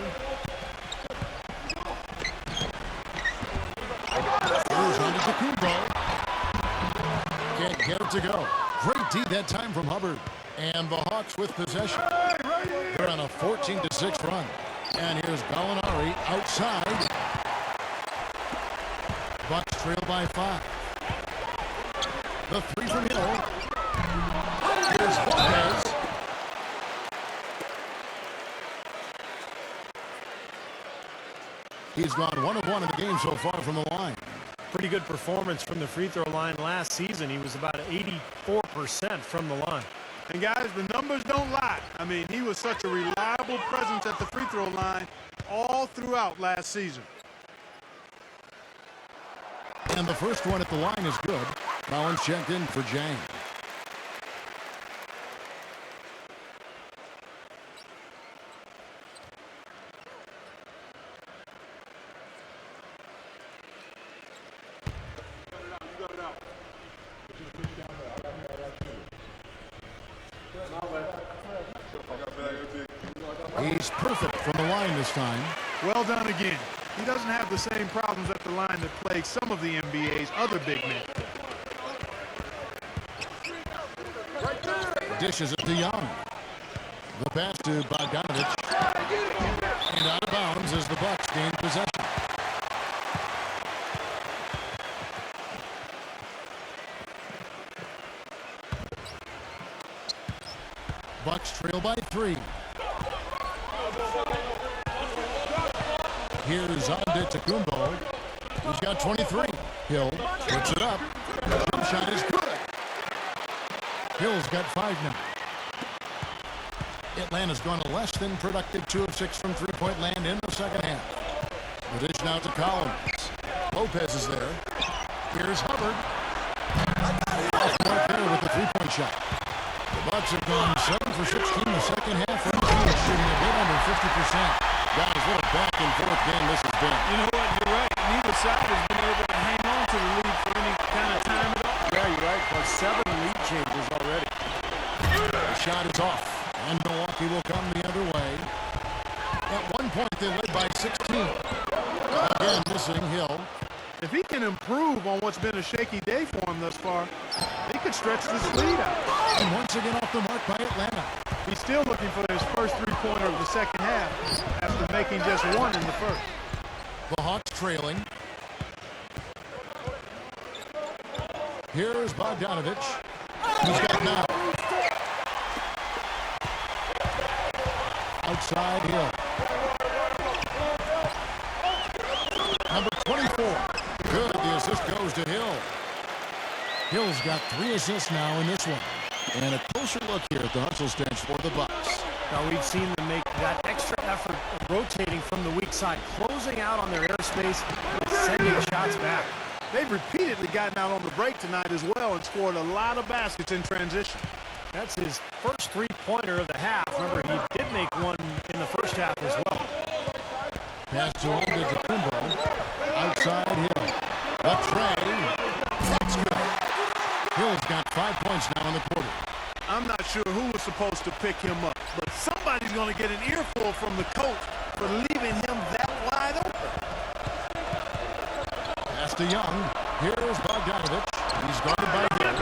Speaker 1: Here's Antetokounmpo. Can't get it to go. Great D that time from Hubbard. And the Hawks with possession. They're on a 14-6 run. And here's Gallinari outside. Bucks trail by 5. The 3 from Hill. Here's Lopez. He's gone 1 of 1 in the game so far from the line.
Speaker 3: Pretty good performance from the free throw line last season. He was about 84% from the line.
Speaker 2: And guys, the numbers don't lie. I mean, he was such a reliable presence at the free throw line all throughout last season.
Speaker 1: And the first one at the line is good. Collins checked in for Jang. He's perfect from the line this time.
Speaker 2: Well done again. He doesn't have the same problems at the line that plague some of the NBA's other big men.
Speaker 1: Dishes it to Young. The pass to Bogdanovich. And out of bounds as the Bucks gain possession. Bucks trail by 3. Here's Antetokounmpo. He's got 23. Hill puts it up. Jump shot is good. Hill's got 5 now. Atlanta's gone a less than productive 2 of 6 from three-point land in the second half. The dish now to Collins. Lopez is there. Here's Hubbard. Off mark there with the three-point shot. The Bucks have gone 7 for 16 in the second half from the field, shooting a bit under 50%. Guys, what a back-and-forth game this has been.
Speaker 2: You know what? You're right. Neither side has been able to hang on to the lead for any kind of time at all.
Speaker 3: Yeah, you're right. But 7 lead changes already.
Speaker 1: The shot is off, and Milwaukee will come the other way. At one point, they led by 16. Again, missing Hill.
Speaker 2: If he can improve on what's been a shaky day for him thus far, they could stretch this lead out.
Speaker 1: And once again off the mark by Atlanta.
Speaker 2: He's still looking for his first three-pointer of the second half after making just 1 in the first.
Speaker 1: The Hawks trailing. Here's Bogdanovich. He's got 9. Outside Hill. Number 24. Good. The assist goes to Hill. Hill's got 3 assists now in this one. And a closer look here at the hustle stance for the Bucks.
Speaker 3: Now we've seen them make that extra effort of rotating from the weak side, closing out on their airspace, sending shots back.
Speaker 2: They've repeatedly gotten out on the break tonight as well and scored a lot of baskets in transition.
Speaker 3: That's his first three-pointer of the half. Remember, he did make one in the first half as well.
Speaker 1: Pass to Antetokounmpo. Outside Hill. A tray. That's good. Hill's got 5 points now in the quarter.
Speaker 2: I'm not sure who was supposed to pick him up, but somebody's going to get an earful from the coach for leaving him that wide open.
Speaker 1: Pass to Young. Here's Bogdanovich. He's guarded by Hill.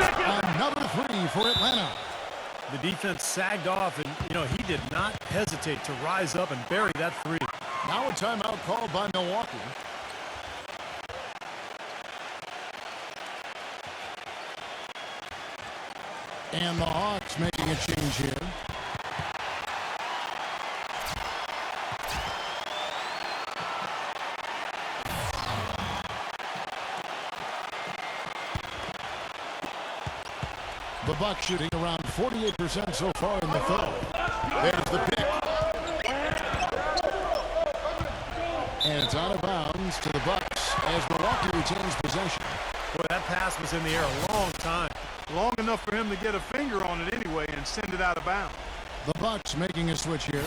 Speaker 1: Another 3 for Atlanta.
Speaker 3: The defense sagged off, and, he did not hesitate to rise up and bury that 3.
Speaker 1: Now a timeout called by Milwaukee. And the Hawks making a change here. The Bucks shooting around 48% so far in the third. There's the pick. And it's out of bounds to the Bucks as Milwaukee retains possession.
Speaker 3: Boy, that pass was in the air a long time.
Speaker 2: Long enough for him to get a finger on it anyway and send it out of bounds.
Speaker 1: The Bucks making a switch here.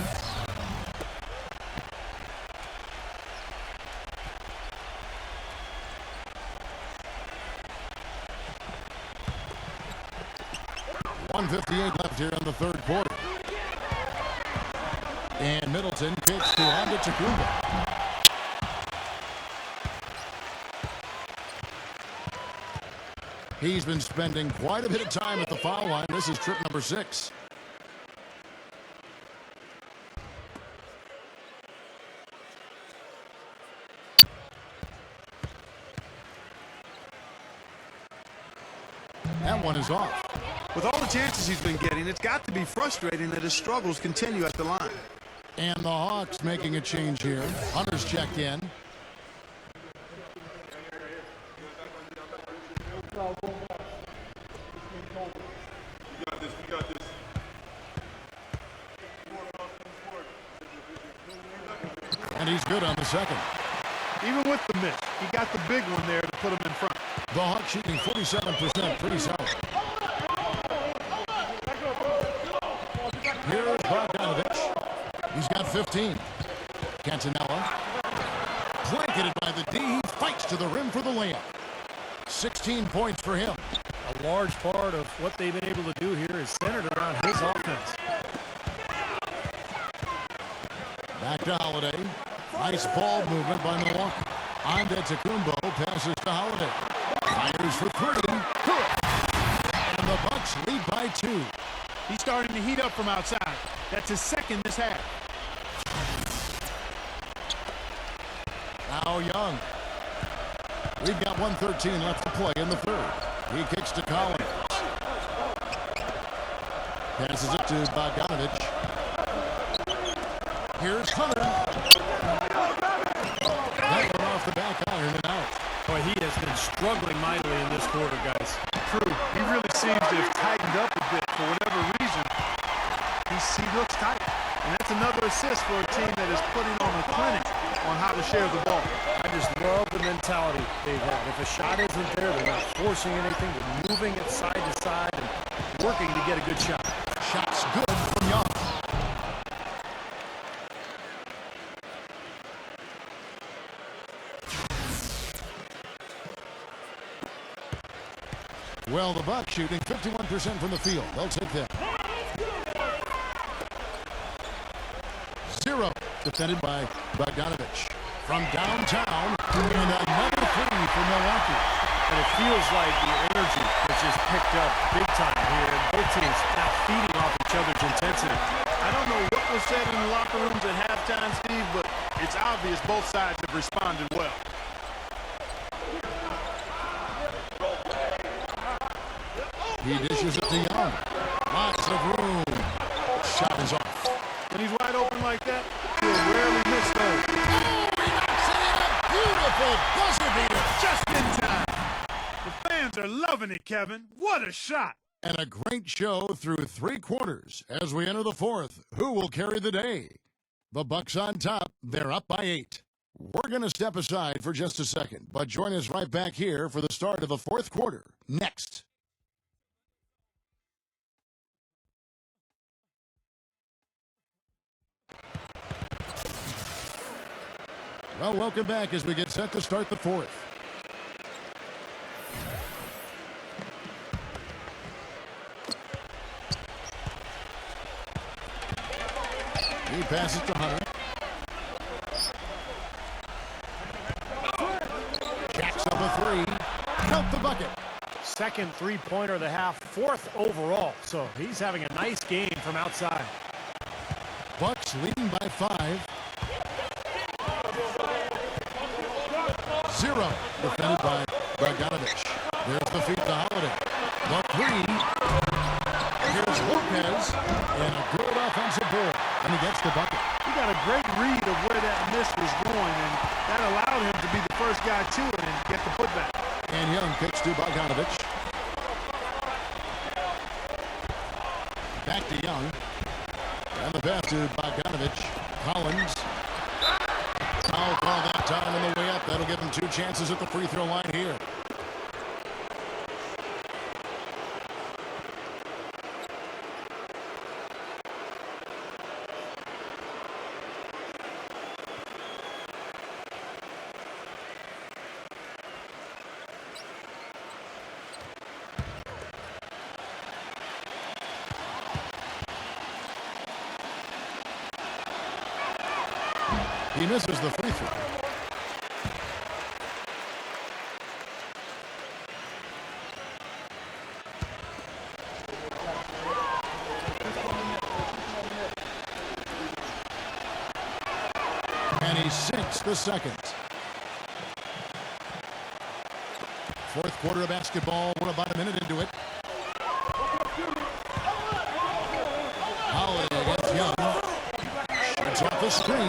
Speaker 1: .158 left here in the third quarter. And Middleton kicks to Antetokounmpo. He's been spending quite a bit of time at the foul line. This is trip number 6. That one is off.
Speaker 2: With all the chances he's been getting, it's got to be frustrating that his struggles continue at the line.
Speaker 1: And the Hawks making a change here. Hunter's checked in. And he's good on the second.
Speaker 2: Even with the miss, he got the big one there to put him in front.
Speaker 1: The Hawks shooting 47%, pretty solid. Here's Bogdanovich. He's got 15. Cantanella. Blanketed by the D. He fights to the rim for the layup. 16 points for him.
Speaker 3: A large part of what they've been able to do here is centered around his offense.
Speaker 1: Back to Holiday. Nice ball movement by Milwaukee. Antetokounmpo passes to Holiday. Fires for 3. And the Bucks lead by 2.
Speaker 2: He's starting to heat up from outside. That's his second this half.
Speaker 1: Now Young. We've got 1:13 left to play in the third. He kicks to Collins. Passes it to Bogdanovich. Here's Hunter. That one off the back iron and out.
Speaker 3: Boy, he has been struggling mightily in this quarter, guys.
Speaker 2: True. He really seems to have tightened up a bit for whatever reason. He looks tight. And that's another assist for a team that is putting on a clinic on how to share the ball.
Speaker 3: I just love the mentality they have. If a shot isn't there, they're not forcing anything. They're moving it side to side and working to get a good shot.
Speaker 1: Shot's good from Young. Well, the Bucks shooting 51% from the field. They'll take that. 0. Defended by Bogdanovich. From downtown, and another 3 for Milwaukee.
Speaker 3: And it feels like the energy has just picked up big time here. And both teams now feeding off each other's intensity.
Speaker 2: I don't know what was said in the locker rooms at halftime, Steve, but it's obvious both sides have responded well.
Speaker 1: He dishes it to Young. Lots of room. Shot is off.
Speaker 2: When he's wide open like that, he'll rarely miss those.
Speaker 1: Oh, he knocks it in. A beautiful buzzer beater.
Speaker 2: Just in time. The fans are loving it, Kevin. What a shot.
Speaker 1: And a great show through 3 quarters. As we enter the fourth, who will carry the day? The Bucks on top. They're up by 8. We're going to step aside for just a second, but join us right back here for the start of the fourth quarter. Next. Well, welcome back as we get set to start the fourth. He passes to Hunter. Jacks up a 3. Count the bucket.
Speaker 3: Second three-pointer of the half, 4th overall. So he's having a nice game from outside.
Speaker 1: Bucks leading by 5. 0. Defended by Bogdanovich. There's the feed to Holiday. The 3. Here's Lopez. And a good offensive board. And he gets the bucket.
Speaker 2: He got a great read of where that miss was going, and that allowed him to be the first guy to it and get the putback.
Speaker 1: And Young kicks to Bogdanovich. Back to Young. And the pass to Bogdanovich. Collins. Foul call that time on the way up. That'll give him 2 chances at the free throw line here. He misses the free throw. And he sinks the second. Fourth quarter of basketball. We're about a minute into it. Holiday against Young. Shoots off the screen.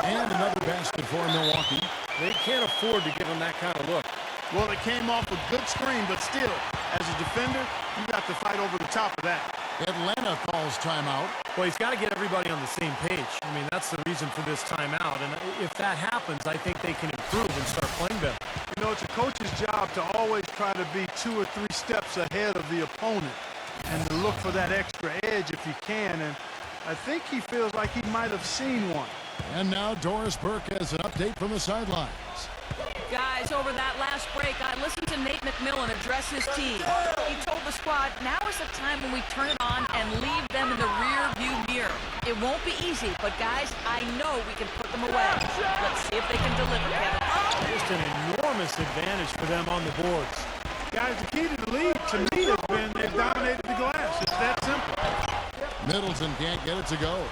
Speaker 1: And another basket for Milwaukee.
Speaker 3: They can't afford to give him that kind of look.
Speaker 2: Well, it came off a good screen, but still, as a defender, you got to fight over the top of that.
Speaker 1: Atlanta calls timeout.
Speaker 3: Well, he's got to get everybody on the same page. I mean, that's the reason for this timeout. And if that happens, I think they can improve and start playing better.
Speaker 2: You know, it's a coach's job to always try to be 2 or 3 steps ahead of the opponent and to look for that extra edge if you can. And I think he feels like he might have seen one.
Speaker 1: And now Doris Burke has an update from the sidelines.
Speaker 4: Guys, over that last break, I listened to Nate McMillan address his team. He told the squad, now is the time when we turn it on and leave them in the rear view mirror. It won't be easy, but guys, I know we can put them away. Let's see if they can deliver, Kevin.
Speaker 3: Just an enormous advantage for them on the boards.
Speaker 2: Guys, the key to the lead, to me, has been they've dominated the glass. It's that simple.
Speaker 1: Middleton can't get it to go.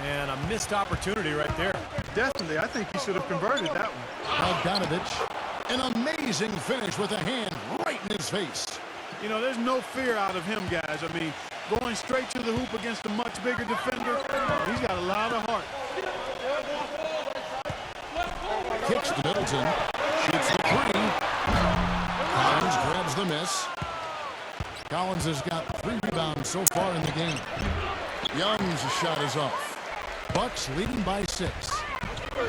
Speaker 3: And a missed opportunity right there.
Speaker 2: Definitely, I think he should have converted that one.
Speaker 1: Bogdanovich, an amazing finish with a hand right in his face.
Speaker 2: You know, there's no fear out of him, guys. I mean, going straight to the hoop against a much bigger defender, he's got a lot of heart.
Speaker 1: Kicks to Middleton, shoots the 3. Collins grabs the miss. Collins has got 3 rebounds so far in the game. Young's shot is off. Bucks leading by 6.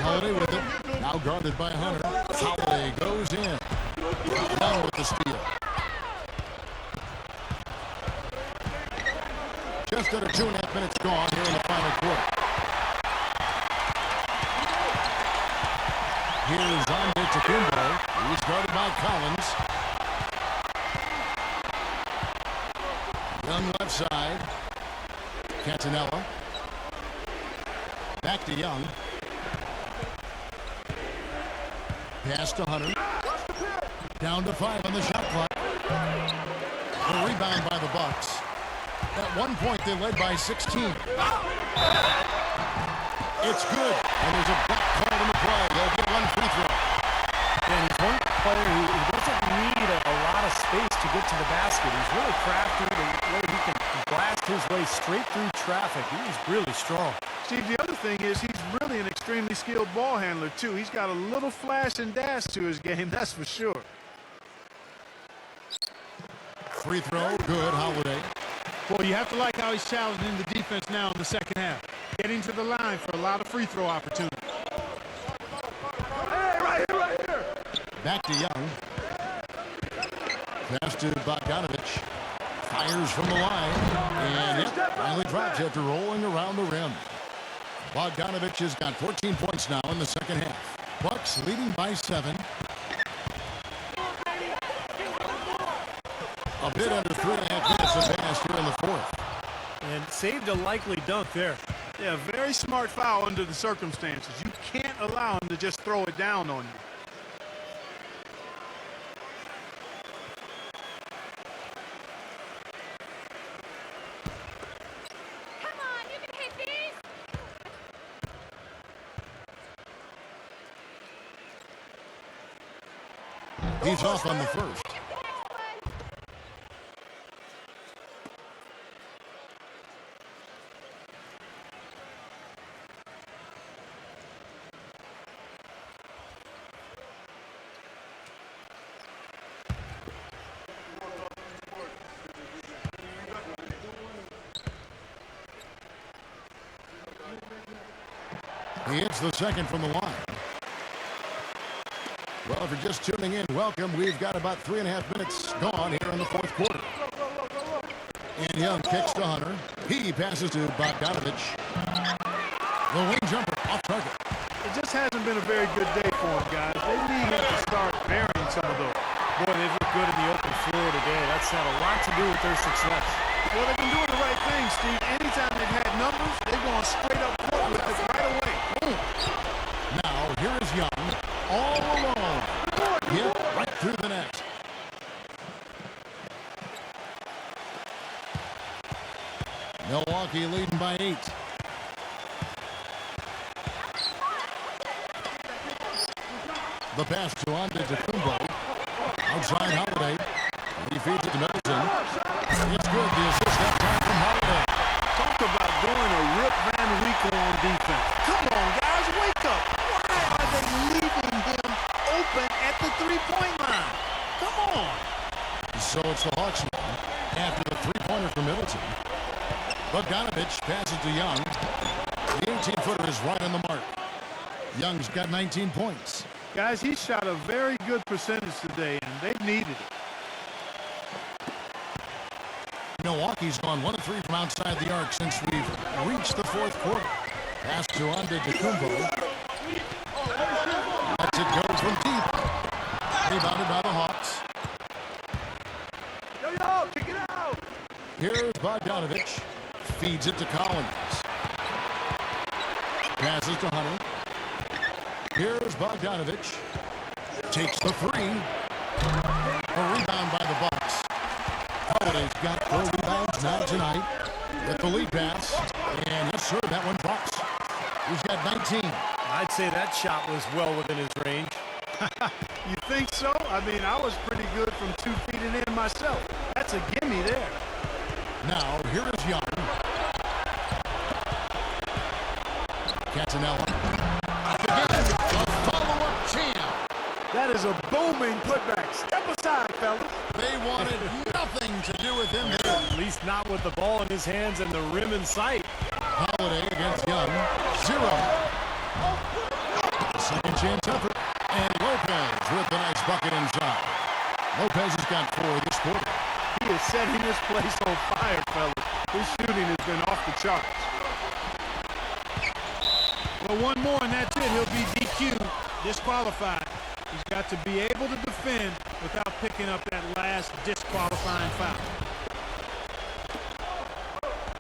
Speaker 1: Holiday with it. Now guarded by Hunter. Holiday goes in. Young with the steal. Just under 2.5 minutes gone here in the final quarter. Here's Antetokounmpo. He's guarded by Collins. Young left side. Catanella. Back to Young. Pass to Hunter. Down to 5 on the shot clock. A rebound by the Bucks. At one point, they led by 16. It's good. And there's a block call in the play. They'll get 1 free throw.
Speaker 3: And he's one player who doesn't need a lot of space to get to the basket. He's really crafty the way he can blast his way straight through traffic. He's really strong.
Speaker 2: Steve, the other thing is he's really an extremely skilled ball handler, too. He's got a little flash and dash to his game, that's for sure.
Speaker 1: Free throw, good. Holiday.
Speaker 2: Well, you have to like how he's challenging the defense now in the second half. Getting to the line for a lot of free throw opportunities. Hey, right here.
Speaker 1: Back to Young. Pass to Bogdanovich. Fires from the line. And it finally drops after rolling around the rim. Bogdanovich has got 14 points now in the second half. Bucks leading by 7. A bit under 3.5 minutes have passed here in the fourth.
Speaker 3: And saved a likely dunk there.
Speaker 2: Yeah, very smart foul under the circumstances. You can't allow him to just throw it down on you.
Speaker 7: Come on, you can hit these.
Speaker 1: He's off on the first. He hits the second from the line. Well, if you're just tuning in, welcome. We've got about 3.5 minutes gone here in the fourth quarter. And Young kicks to Hunter. He passes to Bogdanovich. The wing jumper off target.
Speaker 2: It just hasn't been a very good day for him, guys. They need him to start burying some of those.
Speaker 3: Boy, they've looked good in the open floor today. That's had a lot to do with their success.
Speaker 2: Well, they've been doing the right thing, Steve. Anytime they've had numbers, they've gone straight up court with it right away.
Speaker 1: Now, here is Young, all alone. Hit right through the net. Milwaukee leading by 8. The pass to Antetokounmpo. Outside Holiday. He feeds it to Middleton. It's good. The assist that time from Holiday.
Speaker 2: Talk about doing a Rip Van Winkle on defense. Come on, guys, wake up. Why are they leaving him open at the three-point line? Come on.
Speaker 1: So it's the Hawks now after the three-pointer from Middleton. Bogdanovich passes to Young. The 18-footer is right on the mark. Young's got 19 points.
Speaker 2: Guys, he shot a very good percentage today, and they needed it.
Speaker 1: Milwaukee's gone 1 of 3 from outside the arc since we've reached the fourth quarter. Pass to Antetokounmpo. Lets it go from deep. Rebounded by the Hawks.
Speaker 2: Yo, kick it out.
Speaker 1: Here's Bogdanovich. Feeds it to Collins. Passes to Hunter. Here's Bogdanovich. Takes the three. A rebound by the Bucks. Holiday's got 4 rebounds now tonight with the lead pass. And yes, sir, that one drops. He's got 19.
Speaker 3: I'd say that shot was well within his range.
Speaker 2: You think so? I mean, I was pretty good from 2 feet and in myself. That's a gimme there.
Speaker 1: Now, here is Young. Catanella. Again, the follow-up champ.
Speaker 2: That is a booming putback. Step aside, fellas.
Speaker 1: They wanted nothing to do with him there.
Speaker 3: At least not with the ball in his hands and the rim in sight.
Speaker 1: Holiday against Young. 0. Second chance effort. And Lopez with the nice bucket inside. Lopez has got 4 this quarter.
Speaker 2: He is setting this place on fire, fellas. His shooting has been off the charts. Well, one more and that's it. He'll be DQ'd, disqualified. He's got to be able to defend without picking up that last disqualifying foul.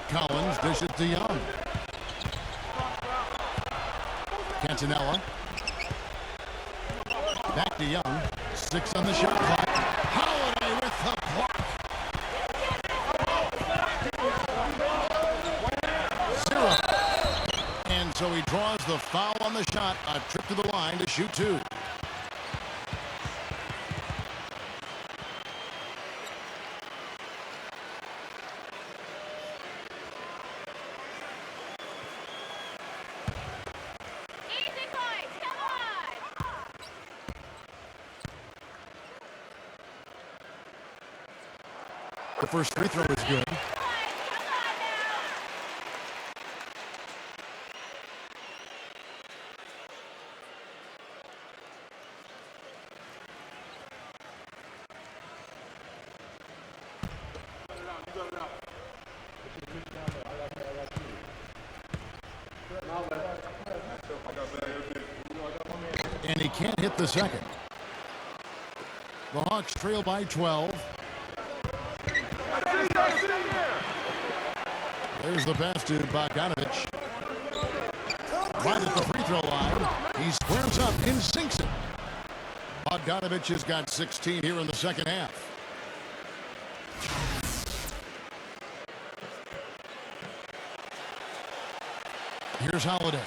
Speaker 1: Collins dishes to Young. Catanella. Back to Young. 6 on the shot clock. Holiday with the block. 0. And so he draws the foul on the shot. A trip to the line to shoot 2.
Speaker 7: Easy boys, come on!
Speaker 1: The first free throw is good. And he can't hit the second. The Hawks trail by 12. There's the pass to Bogdanovich. Right at the free throw line. He squares up and sinks it. Bogdanovich has got 16 here in the second half. Here's Holiday.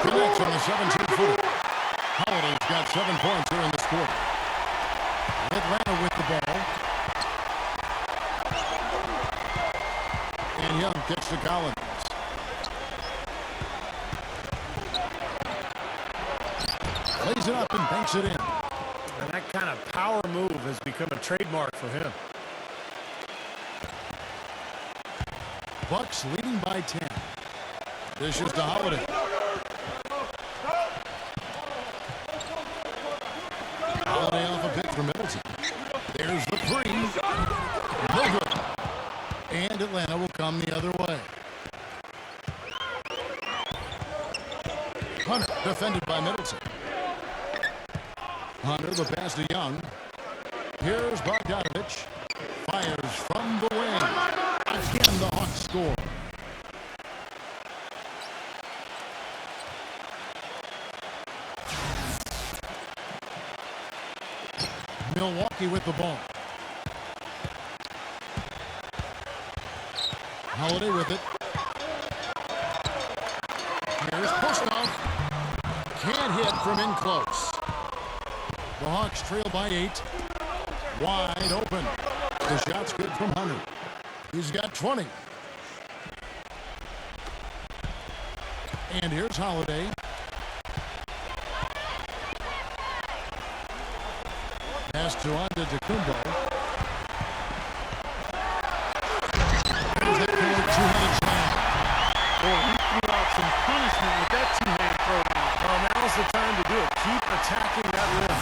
Speaker 1: Connects on the 17-footer. Holiday's got 7 points here in this quarter. Atlanta with the ball. And Young kicks to Collins. Lays it up and banks it in.
Speaker 3: And that kind of power move has become a trademark for him.
Speaker 1: Bucks leading by 10. This is to Holiday. Holiday off a pick from Middleton. There's the three. No good. And Atlanta will come the other way. Hunter defended by Middleton. Hunter the pass to Young. Here's Bogdanovich. Fires from the wing. Again the Hawks score. Milwaukee with the ball. Holiday with it. Here's Pushnoff. Can't hit from in close. The Hawks trail by 8. Wide open. The shot's good from Hunter. He's got 20. And here's Holiday. Pass to Antetokounmpo. There's that two-handed slam.
Speaker 2: Boy, he threw out some punishment with that two-hand throw.
Speaker 3: Well, now's the time to do it. Keep attacking that rim.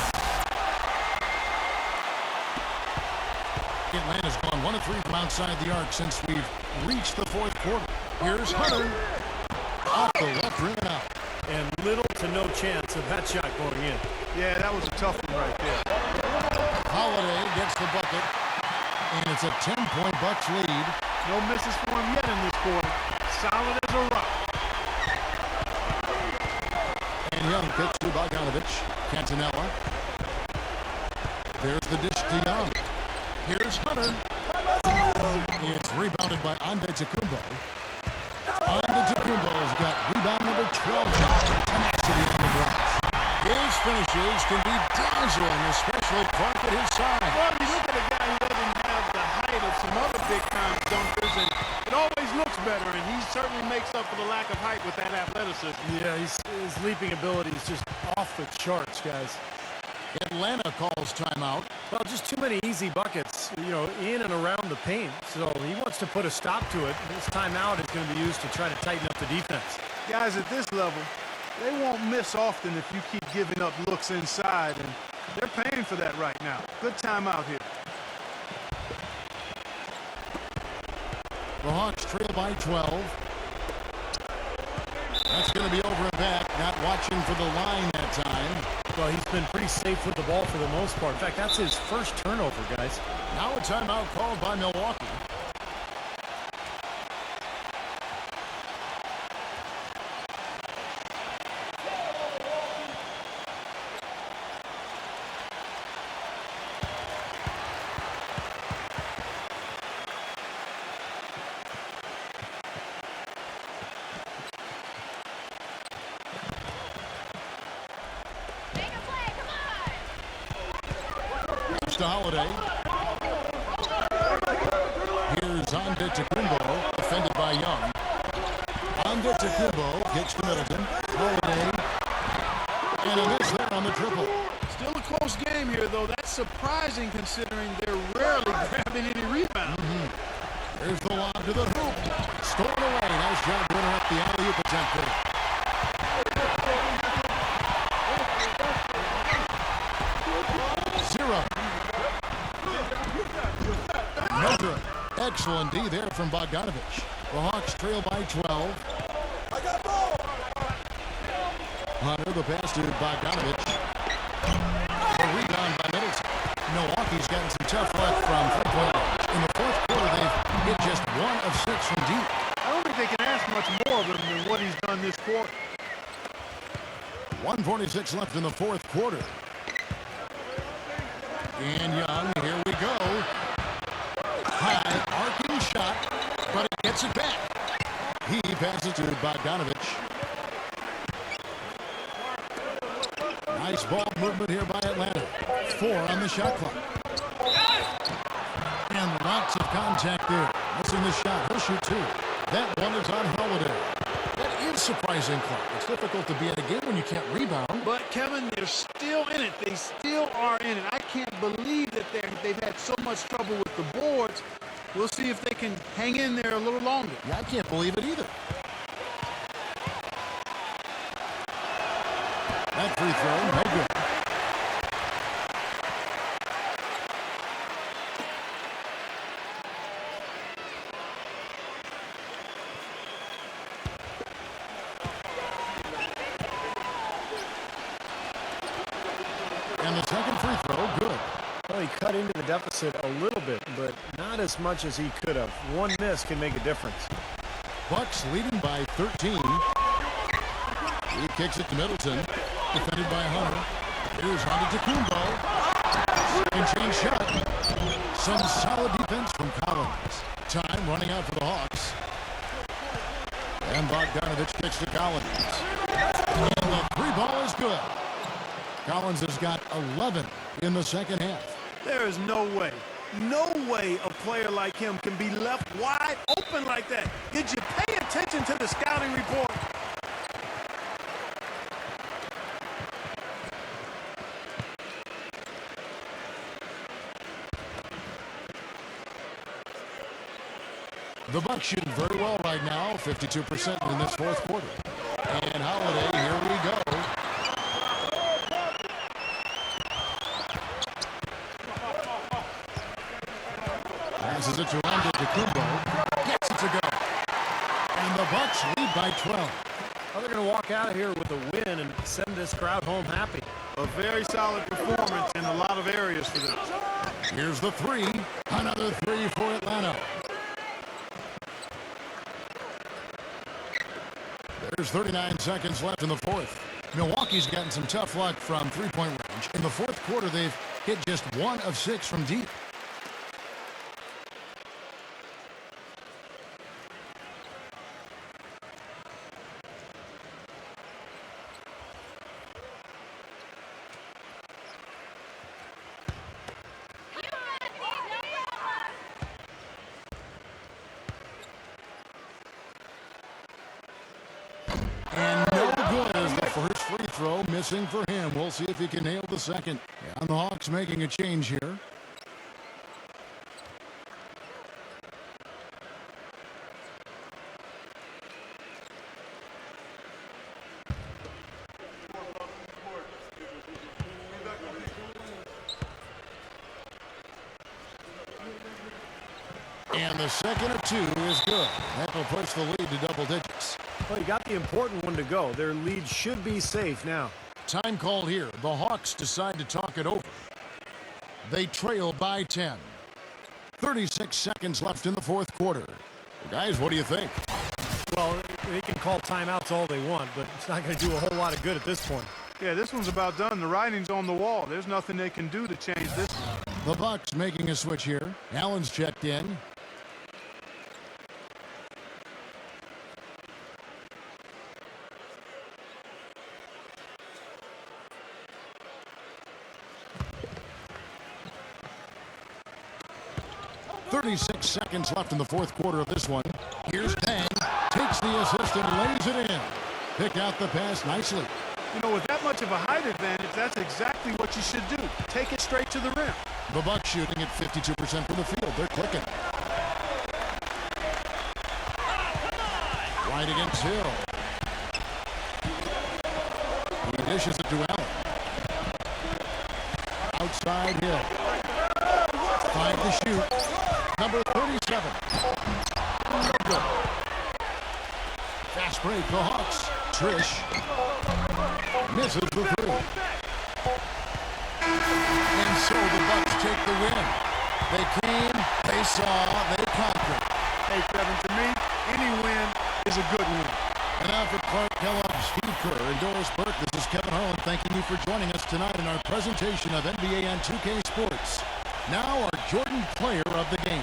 Speaker 1: Atlanta's gone 1 of 3 from outside the arc since we've reached the fourth quarter. Here's Hunter. Off the left rim and out.
Speaker 3: And little to no chance of that shot going in.
Speaker 2: Yeah, that was a tough one right there.
Speaker 1: Holiday gets the bucket, and it's a 10-point Bucks lead.
Speaker 2: No misses for him yet in this quarter. Solid as a rock.
Speaker 1: And Young pitch to Bogdanovich. Cantonella. There's the dish to Young. Here's Hunter. It's rebounded by Antetokounmpo. Antetokounmpo's got rebound number 12. Tenacity on the blocks. His finishes can be dazzling, especially Clark at his side.
Speaker 2: Well, you look at a guy who doesn't have the height of some other big-time dunkers, and it always looks better, and he certainly makes up for the lack of height with that athleticism.
Speaker 3: Yeah, his leaping ability is just off the charts, guys.
Speaker 1: Atlanta calls timeout.
Speaker 3: Well, just too many easy buckets, you know, in and around the paint. So he wants to put a stop to it. This timeout is going to be used to try to tighten up the defense.
Speaker 2: Guys at this level, they won't miss often if you keep giving up looks inside, and they're paying for that right now. Good timeout here.
Speaker 1: The Hawks trail by 12. That's going to be over and back. Not watching for the line that time.
Speaker 3: Well, he's been pretty safe with the ball for the most part. In fact, that's his first turnover, guys.
Speaker 1: Now a timeout called by Milwaukee. To Holiday. Here's Antetokounmpo, defended by Young. Antetokounmpo gets to Middleton. Holiday. And a miss there on the triple.
Speaker 2: Still a close game here, though. That's surprising considering they're rarely grabbing any rebound.
Speaker 1: There's the lob to the hoop. Stolen away. Nice job winning up the alley-oop attempt there. Zero. No good. Excellent D there from Bogdanovich. The Hawks trail by 12. Hunter, the pass to Bogdanovich. The rebound by Middleton. Milwaukee's gotten some tough luck from three-point range. In the fourth quarter, they've hit just 1 of 6 from deep.
Speaker 2: I don't think they can ask much more of him than what he's done this quarter.
Speaker 1: 1:46 left in the fourth quarter. And Young, here we go. High, arcing shot, but it gets it back. He passes to Bogdanovich. Nice ball movement here by Atlanta. 4 on the shot clock. And lots of contact there. Missing the shot. He'll shoot 2. That one is on Holiday. That is surprising, Clark. It's difficult to be in a game when you can't rebound.
Speaker 2: But, Kevin, they're still in it. They still are in it. I can't believe that they've had so much trouble with the boards. We'll see if they can hang in there a little longer.
Speaker 1: Yeah, I can't believe it either. That free throw, no good. And the second free throw, good.
Speaker 3: Well, he cut into the deficit a little bit, but not as much as he could have. One miss can make a difference.
Speaker 1: Bucks leading by 13. He kicks it to Middleton. Defended by Hunter. Here's Hunter to Kumbo. Second change shot. Some solid defense from Collins. Time running out for the Hawks. And Bogdanovich kicks to Collins. And the three ball is good. Collins has got 11 in the second half.
Speaker 2: There is no way a player like him can be left wide open like that. Did you pay attention to the scouting report?
Speaker 1: The Bucks shooting very well right now, 52% in this fourth quarter. And Holiday, here we go. Passes it to Randall DeCumbo. Gets it to go. And the Bucks lead by 12.
Speaker 3: Well, they're going to walk out of here with a win and send this crowd home happy.
Speaker 2: A very solid performance in a lot of areas for them.
Speaker 1: Here's the three. Another three for Atlanta. There's 39 seconds left in the fourth. Milwaukee's gotten some tough luck from three-point range. In the fourth quarter, they've hit just 1 of 6 from deep. Throw missing for him. We'll see if he can nail the second. And the Hawks making a change here. And the second of 2 is good. That will push the lead to double digits.
Speaker 3: Well, you got the important one to go. Their lead should be safe now.
Speaker 1: Time called here. The Hawks decide to talk it over. They trail by 10. 36 seconds left in the fourth quarter. Well, guys, what do you think?
Speaker 3: Well, they can call timeouts all they want, but it's not going to do a whole lot of good at this point.
Speaker 2: Yeah, this one's about done. The writing's on the wall. There's nothing they can do to change this one.
Speaker 1: The Bucks making a switch here. Allen's checked in. .36 seconds left in the fourth quarter of this one. Here's Dang. Takes the assist and lays it in. Pick out the pass nicely.
Speaker 2: You know, with that much of a height advantage, that's exactly what you should do. Take it straight to the rim.
Speaker 1: The Bucks shooting at 52% from the field. They're clicking. Right against Hill. He dishes it to Allen. Outside Hill. 5 to shoot. Number 37. Good. Fast break, the Hawks. Trish misses the three. And so the Bucks take the win. They came, they saw, they conquered.
Speaker 2: Hey, Kevin, to me, any win is a good win.
Speaker 1: And now for Clark Kellogg, Steve Kerr, and Doris Burke, this is Kevin Harlan thanking you for joining us tonight in our presentation of NBA on 2K Sports. Now our Jordan Player of the Game.